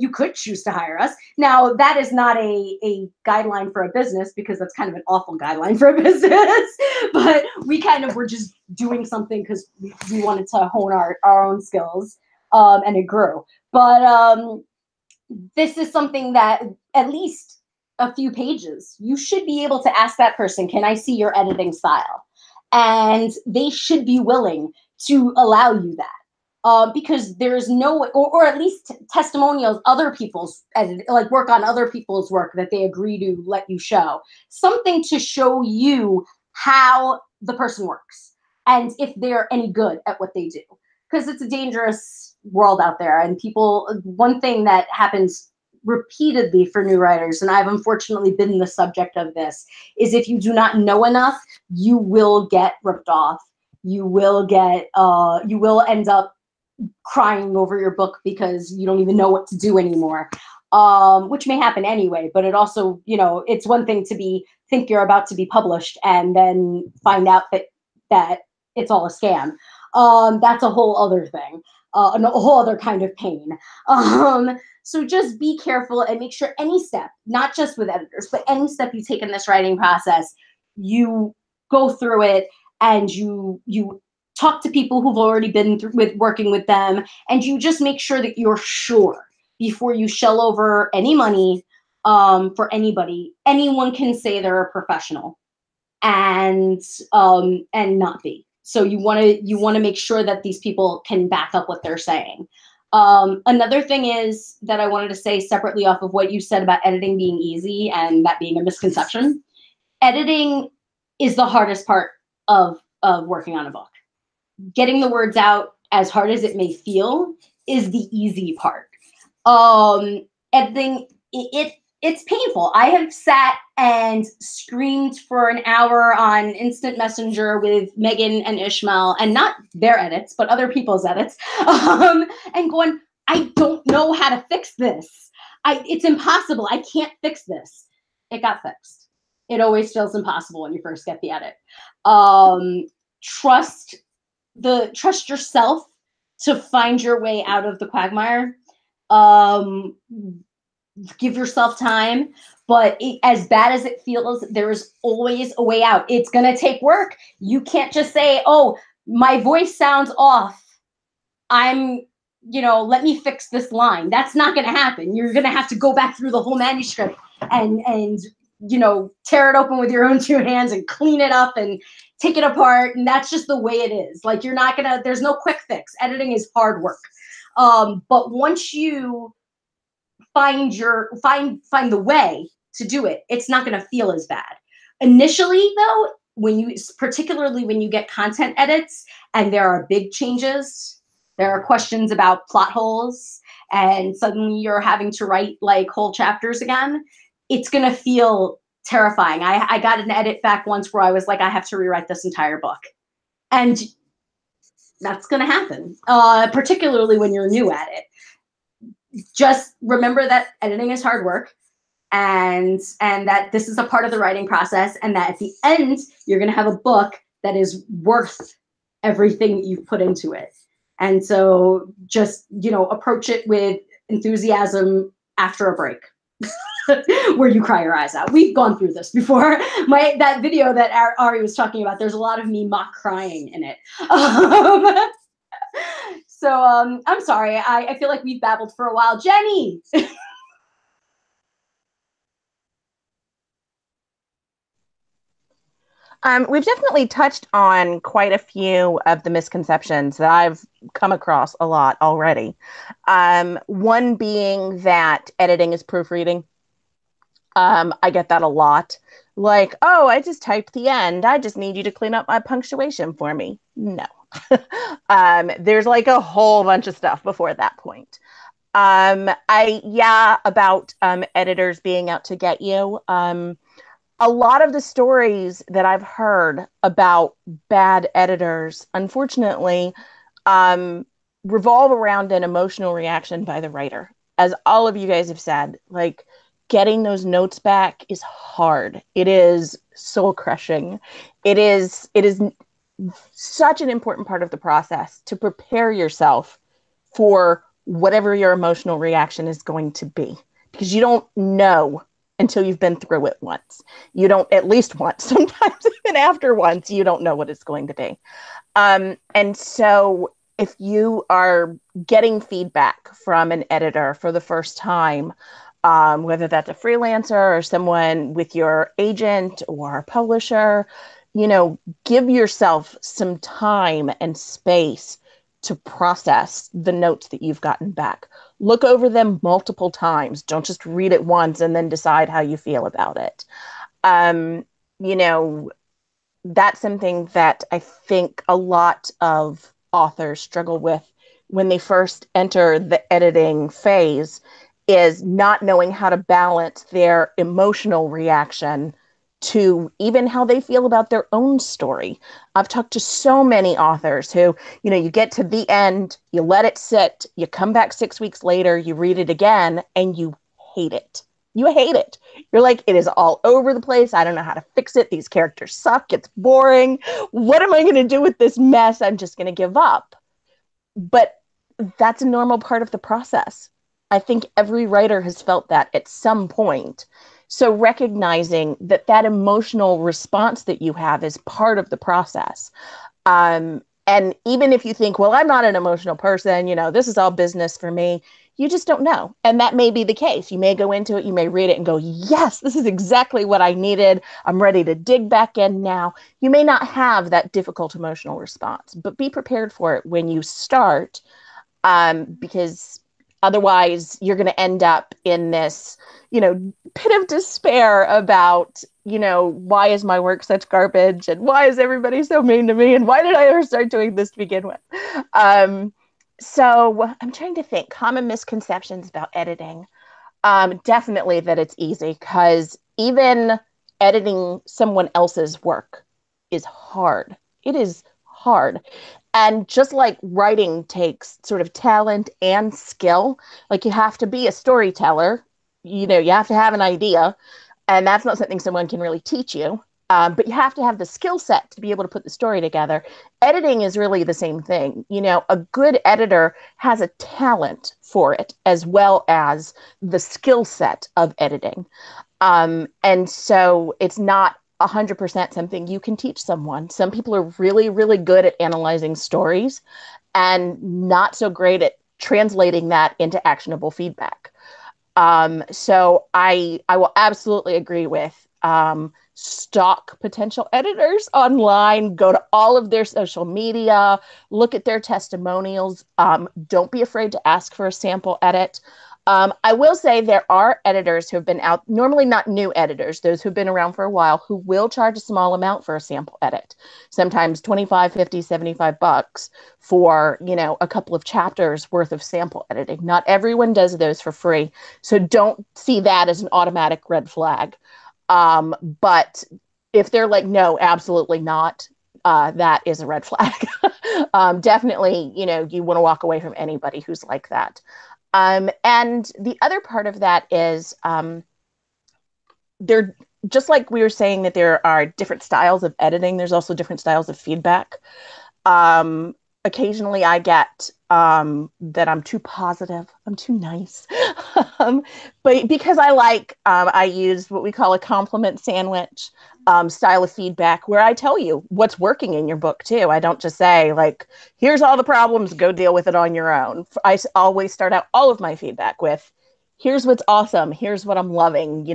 You could choose to hire us. Now, that is not a guideline for a business, because that's kind of an awful guideline for a business, but we kind of were just doing something because we wanted to hone our own skills, and it grew. But this is something that at least a few pages, you should be able to ask that person, can I see your editing style? And they should be willing to allow you that. Because there's no, or at least testimonials, other people's edit, like work on other people's work that they agree to let you show. Something to show you how the person works and if they're any good at what they do. Because it's a dangerous world out there. And people, one thing that happens repeatedly for new writers, and I've unfortunately been the subject of this, is if you do not know enough, you will get ripped off. You will get, you will end up crying over your book because you don't even know what to do anymore, which may happen anyway. But it also, you know, it's one thing to think you're about to be published and then find out that it's all a scam. That's a whole other thing, a whole other kind of pain. So just be careful and make sure any step, not just with editors, but any step you take in this writing process, you go through it and you talk to people who've already been working with them, and you just make sure that you're sure before you shell over any money for anybody. Anyone can say they're a professional and not be. So you want to make sure that these people can back up what they're saying. Another thing is that I wanted to say separately off of what you said about editing being easy and that being a misconception. Editing is the hardest part of working on a book. Getting the words out, as hard as it may feel, is the easy part. Editing, it's painful. I have sat and screamed for an hour on Instant Messenger with Megan and Ishmael, and not their edits, but other people's edits, and going, I don't know how to fix this. It's impossible. I can't fix this. It got fixed. It always feels impossible when you first get the edit. Trust yourself to find your way out of the quagmire. Give yourself time, but as bad as it feels, there is always a way out. It's going to take work. You can't just say, oh, my voice sounds off. Let me fix this line. That's not going to happen. You're going to have to go back through the whole manuscript and tear it open with your own two hands and clean it up and take it apart. And that's just the way it is. Like, there's no quick fix. Editing is hard work. But once you find the way to do it, it's not going to feel as bad. Initially, though, particularly when you get content edits and there are big changes, there are questions about plot holes, and suddenly you're having to write like whole chapters again, it's going to feel terrifying. I got an edit back once where I was like, I have to rewrite this entire book. And that's going to happen, particularly when you're new at it. Just remember that editing is hard work, and that this is a part of the writing process, and that at the end, you're going to have a book that is worth everything that you've put into it. And so just, approach it with enthusiasm after a break. Where you cry your eyes out. We've gone through this before. That video that Ari was talking about, there's a lot of me mock crying in it. So I'm sorry. I feel like we've babbled for a while. Jeni! We've definitely touched on quite a few of the misconceptions that I've come across a lot already. One being that editing is proofreading. I get that a lot. Like, oh, I just typed the end. I just need you to clean up my punctuation for me. No. There's like a whole bunch of stuff before that point. About editors being out to get you. A lot of the stories that I've heard about bad editors, unfortunately, revolve around an emotional reaction by the writer. As all of you guys have said, like, getting those notes back is hard. It is soul crushing. It is such an important part of the process to prepare yourself for whatever your emotional reaction is going to be, because you don't know until you've been through it once. You don't, at least once, sometimes even after once, you don't know what it's going to be. And so if you are getting feedback from an editor for the first time, whether that's a freelancer or someone with your agent or publisher, give yourself some time and space to process the notes that you've gotten back. Look over them multiple times. Don't just read it once and then decide how you feel about it. That's something that I think a lot of authors struggle with when they first enter the editing phase, is not knowing how to balance their emotional reaction to even how they feel about their own story. I've talked to so many authors who, you get to the end, you let it sit, you come back 6 weeks later, you read it again, and you hate it. You hate it. You're like, it is all over the place. I don't know how to fix it. These characters suck. It's boring. What am I going to do with this mess? I'm just going to give up. But that's a normal part of the process. I think every writer has felt that at some point. So recognizing that emotional response that you have is part of the process. And even if you think, well, I'm not an emotional person, this is all business for me, you just don't know. And that may be the case. You may go into it, you may read it and go, yes, this is exactly what I needed. I'm ready to dig back in now. You may not have that difficult emotional response, but be prepared for it when you start, because otherwise you're going to end up in this, pit of despair about, why is my work such garbage? And why is everybody so mean to me? And why did I ever start doing this to begin with? So I'm trying to think common misconceptions about editing. Definitely that it's easy, because even editing someone else's work is hard. It is hard. And just like writing takes sort of talent and skill, like you have to be a storyteller, you have to have an idea, and that's not something someone can really teach you. But you have to have the skill set to be able to put the story together. Editing is really the same thing. A good editor has a talent for it as well as the skill set of editing. And so it's not 100% something you can teach someone. Some people are really, really good at analyzing stories and not so great at translating that into actionable feedback. So I will absolutely agree with stalk potential editors online, go to all of their social media, look at their testimonials. Don't be afraid to ask for a sample edit. I will say there are editors who have been out, normally not new editors, those who've been around for a while, who will charge a small amount for a sample edit. Sometimes 25, 50, 75 bucks for, a couple of chapters worth of sample editing. Not everyone does those for free. So don't see that as an automatic red flag. But if they're like, no, absolutely not, that is a red flag. Definitely, you want to walk away from anybody who's like that. And the other part of that is they're just like we were saying that there are different styles of editing. There's also different styles of feedback. Occasionally I get that I'm too positive, I'm too nice. But because I use what we call a compliment sandwich style of feedback, where I tell you what's working in your book too. I don't just say like, here's all the problems, go deal with it on your own. I always start out all of my feedback with, here's what's awesome. Here's what I'm loving.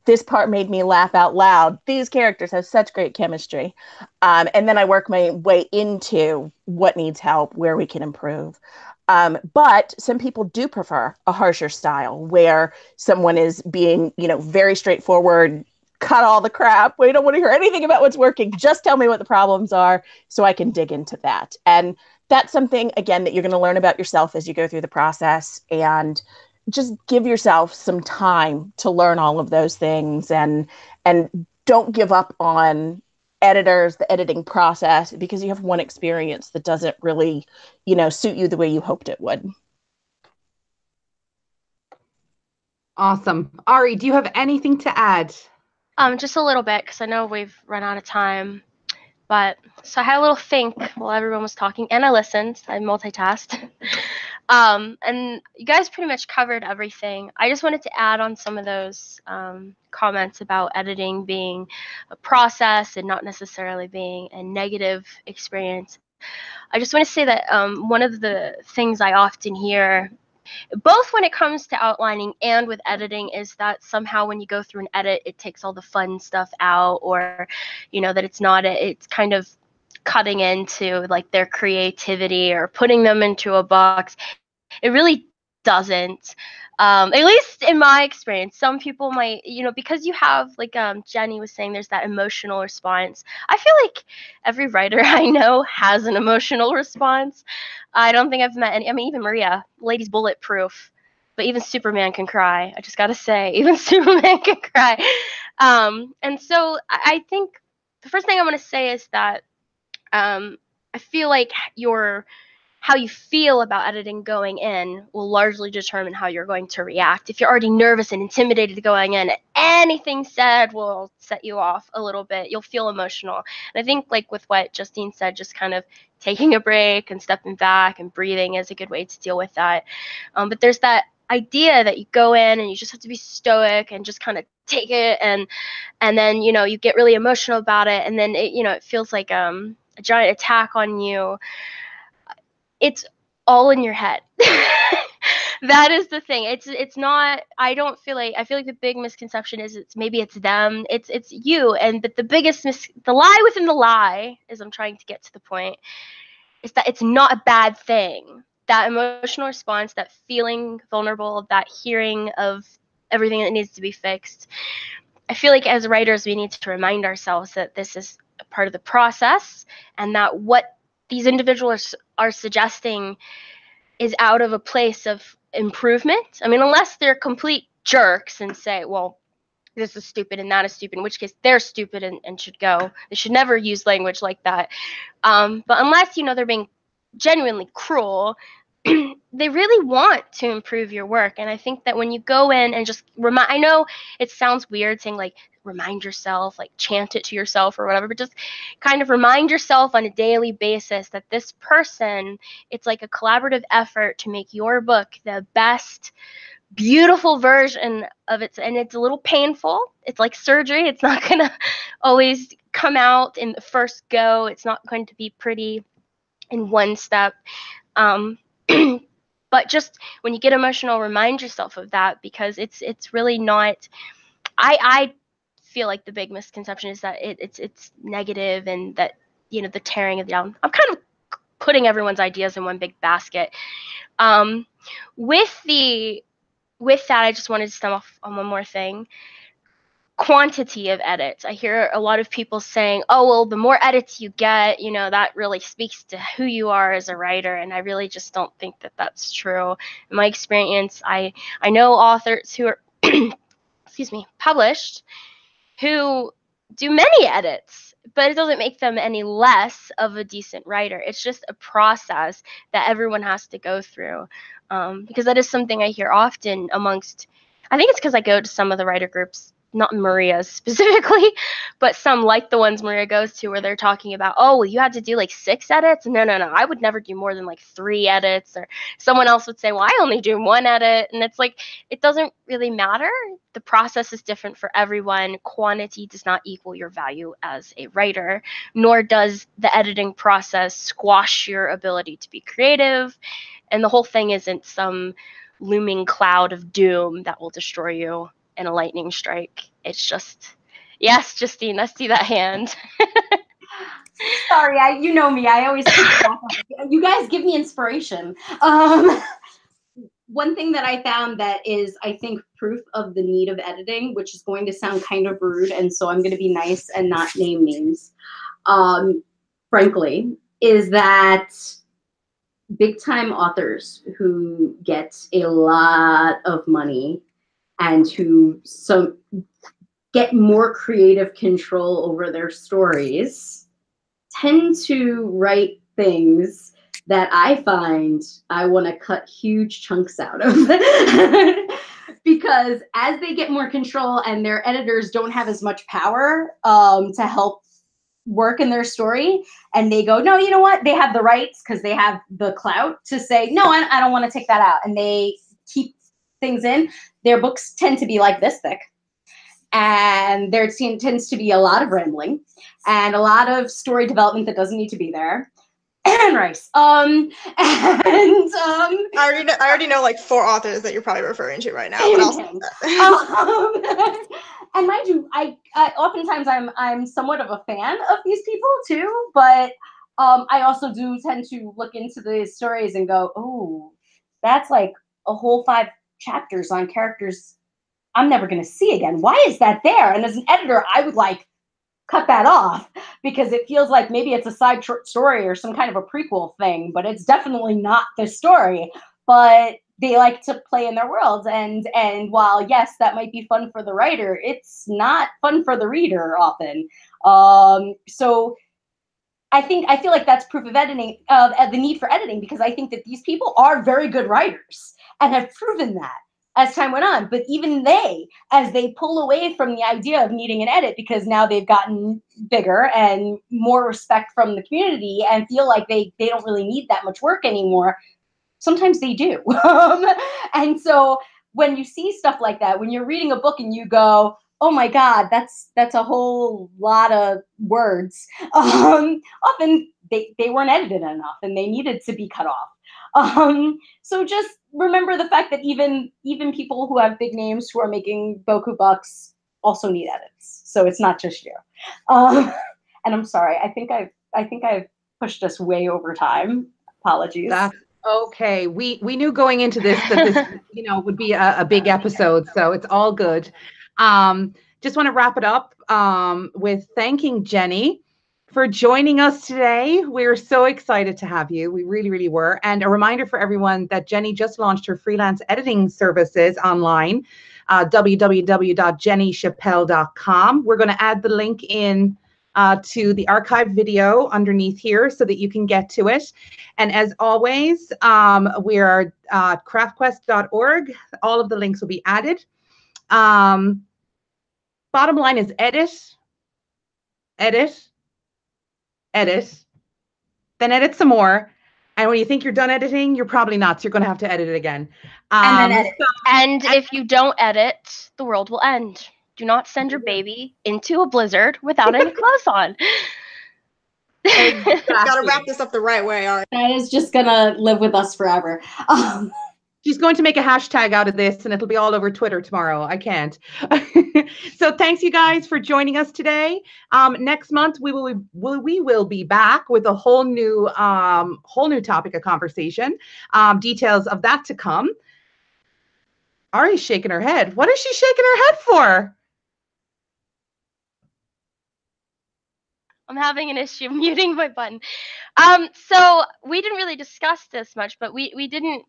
This part made me laugh out loud. These characters have such great chemistry. And then I work my way into what needs help, where we can improve. But some people do prefer a harsher style where someone is being, very straightforward, cut all the crap. We don't want to hear anything about what's working. Just tell me what the problems are so I can dig into that. And that's something, again, that you're going to learn about yourself as you go through the process, and just give yourself some time to learn all of those things, and don't give up on editors, the editing process, because you have one experience that doesn't really, suit you the way you hoped it would. Awesome. Ari, do you have anything to add? Just a little bit, because I know we've run out of time. But so I had a little think while everyone was talking, and I listened. I multitasked. And you guys pretty much covered everything. I just wanted to add on some of those comments about editing being a process and not necessarily being a negative experience. I just want to say that one of the things I often hear both when it comes to outlining and with editing, is that somehow when you go through an edit, it takes all the fun stuff out, or, you know, that it's kind of cutting into like their creativity or putting them into a box. It really doesn't. At least in my experience, some people might, you know, because you have, like Jeni was saying, there's that emotional response. I feel like every writer I know has an emotional response. I don't think I've met any. I mean, even Maria, lady's bulletproof, but even Superman can cry. I just gotta say, even Superman can cry. And so I think the first thing I want to say is that I feel like how you feel about editing going in will largely determine how you're going to react. If you're already nervous and intimidated going in, anything said will set you off a little bit. You'll feel emotional. And I think, like with what Justine said, just kind of taking a break and stepping back and breathing is a good way to deal with that. But there's that idea that you go in and you just have to be stoic and just kind of take it, and then, you know, you get really emotional about it, and then it, you know, it feels like a giant attack on you. It's all in your head. That is the thing. It's not. I feel like the big misconception is it's them. It's you. And but the biggest the lie within the lie, as I'm trying to get to the point, is that it's not a bad thing. That emotional response, that feeling vulnerable, that hearing of everything that needs to be fixed. I feel like as writers, we need to remind ourselves that this is a part of the process, and that what these individuals are suggesting is out of a place of improvement. I mean, unless they're complete jerks and say, well, this is stupid and that is stupid, in which case they're stupid and should go. They should never use language like that. But unless, you know, they're being genuinely cruel, they really want to improve your work. And I think that when you go in and just I know it sounds weird saying like remind yourself, like chant it to yourself or whatever, but just kind of remind yourself on a daily basis that this person, it's like a collaborative effort to make your book the best beautiful version of it. And it's a little painful. It's like surgery. It's not going to always come out in the first go. It's not going to be pretty in one step. But just when you get emotional, remind yourself of that, because it's really not. I feel like the big misconception is that it's negative, and that, you know, the tearing of down. I'm kind of putting everyone's ideas in one big basket. With that, I just wanted to stem off on one more thing. Quantity of edits. I hear a lot of people saying, oh, well, the more edits you get, you know, that really speaks to who you are as a writer. And I really just don't think that that's true. In my experience, I know authors who are, published, who do many edits, but it doesn't make them any less of a decent writer. It's just a process that everyone has to go through. Because that is something I hear often amongst, I think it's because I go to some of the writer groups, not Maria's specifically, but some like the ones Maria goes to, where they're talking about, oh, well, you had to do like 6 edits. No, I would never do more than like 3 edits. Or someone else would say, well, I only do 1 edit. And it's like, it doesn't really matter. The process is different for everyone. Quantity does not equal your value as a writer, nor does the editing process squash your ability to be creative. And the whole thing isn't some looming cloud of doom that will destroy you in a lightning strike. It's just, yes, Justine, I see that hand. Sorry, you know me. I always you guys give me inspiration. One thing that I found that is, I think, proof of the need of editing, which is going to sound kind of rude, and so I'm going to be nice and not name names, frankly, is that big-time authors who get a lot of money and who get more creative control over their stories tend to write things that I find I want to cut huge chunks out of. Because as they get more control and their editors don't have as much power to help work in their story, and they go, no, you know what? They have the rights because they have the clout to say, no, I don't want to take that out. And they keep things in. Their books tend to be like this thick, and there tends to be a lot of rambling and a lot of story development that doesn't need to be there. And rice. I I already know like 4 authors that you're probably referring to right now. But I'll say that. And mind you, I oftentimes I'm somewhat of a fan of these people too, but I also do tend to look into the stories and go, oh, that's like a whole 5 chapters on characters I'm never going to see again. Why is that there? And as an editor, I would like cut that off because it feels like maybe it's a side story or some kind of a prequel thing, but it's definitely not the story. But they like to play in their worlds, and while yes, that might be fun for the writer, it's not fun for the reader often. So I feel like that's proof of editing, of the need for editing, because I think that these people are very good writers and have proven that as time went on. But even they, as they pull away from the idea of needing an edit, because now they've gotten bigger and more respect from the community and feel like they don't really need that much work anymore, sometimes they do. And so when you see stuff like that, when you're reading a book and you go, oh my God, that's a whole lot of words. Often they weren't edited enough and they needed to be cut off. So just remember the fact that even people who have big names who are making boku bucks also need edits. So it's not just you. And I'm sorry. I think I've pushed us way over time. Apologies. That's okay. We knew going into this that this would be a big episode, so it's all good. Just want to wrap it up with thanking Jeni for joining us today. We're so excited to have you. We really, really were. And a reminder for everyone that Jeni just launched her freelance editing services online, www.jenichappelle.com. We're going to add the link in to the archive video underneath here so that you can get to it. And as always, we are craftquest.org. All of the links will be added. Bottom line is edit, then edit some more. And when you think you're done editing, you're probably not. So you're going to have to edit it again. And then edit. And if you don't edit, the world will end. Do not send your baby into a blizzard without any clothes on. Exactly. Gotta wrap this up the right way, all right. That is just gonna live with us forever. She's going to make a hashtag out of this and it'll be all over Twitter tomorrow. I can't. So thanks you guys for joining us today. Next month we will be back with a whole new topic of conversation. Details of that to come. Ari's shaking her head. What is she shaking her head for? I'm having an issue muting my button. So we didn't really discuss this much, but we didn't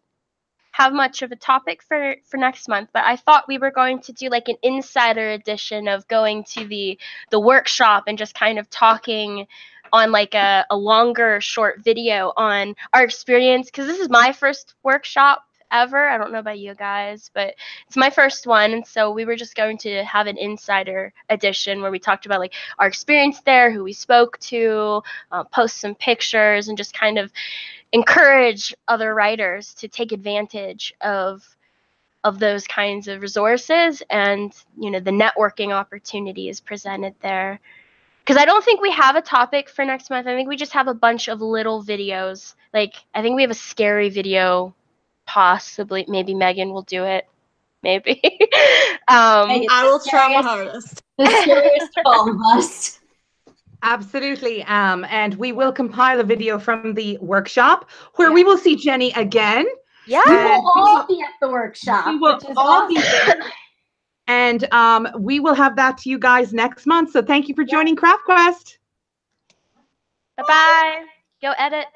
have much of a topic for next month, but I thought we were going to do like an insider edition of going to the workshop and just kind of talking on like a longer short video on our experience, because this is my first workshop ever. I don't know about you guys, but it's my first one, and so we were just going to have an insider edition where we talked about like our experience there, who we spoke to, post some pictures, and just kind of encourage other writers to take advantage of those kinds of resources and the networking opportunities presented there. Because I don't think we have a topic for next month. I think we just have a bunch of little videos. Like I think we have a scary video, possibly. Maybe Megan will do it. Maybe. I will try my hardest. The scariest of all of us. Absolutely. And we will compile a video from the workshop where we will see Jeni again. Yeah. We will all be at the workshop. We will all be there. And we will have that to you guys next month. So thank you for joining Craft Quest. Bye-bye. Go edit.